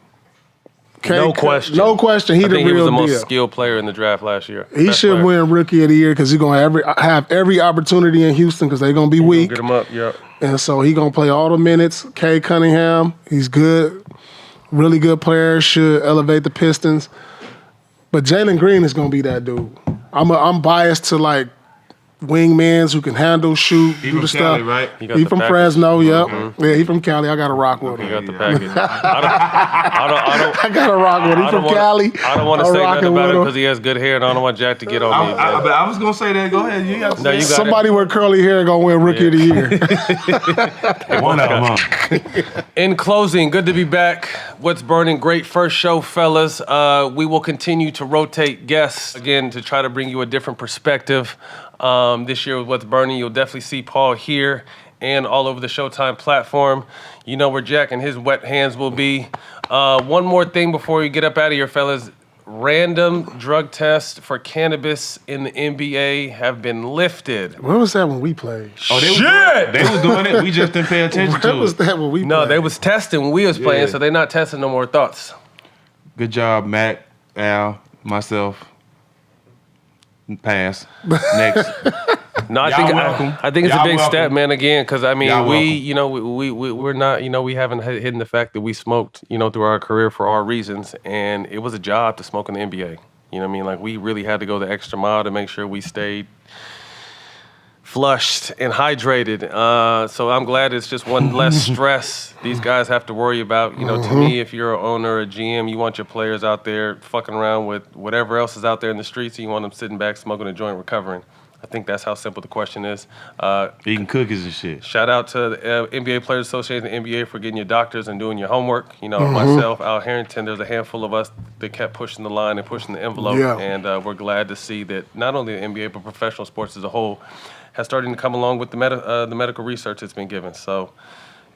No question. No question. He I the think he was real the most deal. skilled player in the draft last year. He Best should player. win Rookie of the Year because he's gonna have every opportunity in Houston because they're gonna be weak, Get him up, yeah. and so he gonna play all the minutes. Cade Cunningham, he's good, really good player. Should elevate the Pistons, but Jalen Green is gonna be that dude. I'm biased to like wingmans who can handle, shoot, He do from the Cali, stuff. right? He got He the from package. Fresno, yep. Yeah, he from Cali. I got to rock with He him. got the package. I I got to rock with him. He from Cali. I don't want to I'm say nothing rocking about with him him. because he has good hair, and I don't want Jack to get on me. I was gonna say that. Go ahead. You got to No, you got Somebody with curly hair gonna win Rookie of the Year. one of them. Huh? In closing, good to be back. What's burning? Great first show, fellas. We will continue to rotate guests again to try to bring you a different perspective. This year with What's Burning, you'll definitely see Paul here and all over the Showtime platform. You know where Jack and his wet hands will be. One more thing before we get up out of here, fellas. Random drug tests for cannabis in the NBA have been lifted. Where was that when we played? Oh, they was doing it. We just didn't pay attention Where to was it. that when we No, played? they was testing when we was playing, Yeah. so they're not testing no more thoughts. Good job, Mac, Al, myself. Pass. Next. No, I Y'all think welcome. I think it's Y'all a big welcome. step, man. Again, because I mean, Y'all welcome. we're not, we haven't hidden the fact that we smoked, through our career for our reasons, and it was a job to smoke in the NBA. You know what I mean? Like we really had to go the extra mile to make sure we stayed flushed and hydrated. So I'm glad it's just one less stress these guys have to worry about. To me, if you're an owner or a GM, you want your players out there fucking around with whatever else is out there in the streets, and you want them sitting back smoking a joint recovering. I think that's how simple the question is. Eating cookies and shit. Shout out to the NBA Players Association and NBA for getting your doctors and doing your homework. Myself, Al Harrington, there's a handful of us that kept pushing the line and pushing the envelope. Yeah. And we're glad to see that not only the NBA, but professional sports as a whole has started to come along with the medical research that's been given. So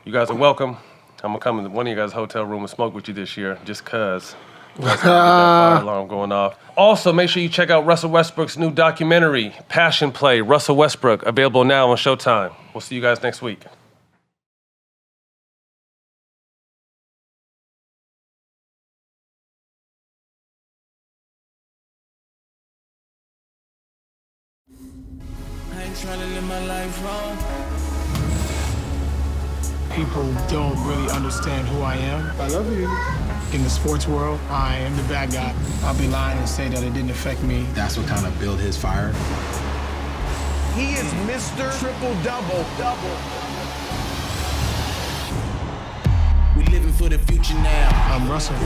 you guys are welcome. I'm going to come in one of you guys' hotel room and smoke with you this year just because. That's how we get that fire alarm going off. Also, make sure you check out Russell Westbrook's new documentary, Passion Play, Russell Westbrook, available now on Showtime. We'll see you guys next week. I ain't trying to live my life wrong. People don't really understand who I am. I love you. In the sports world, I am the bad guy. I'll be lying and say that it didn't affect me. That's what kind of built his fire. He is Mr. Triple Double. We living for the future now. I'm Russell.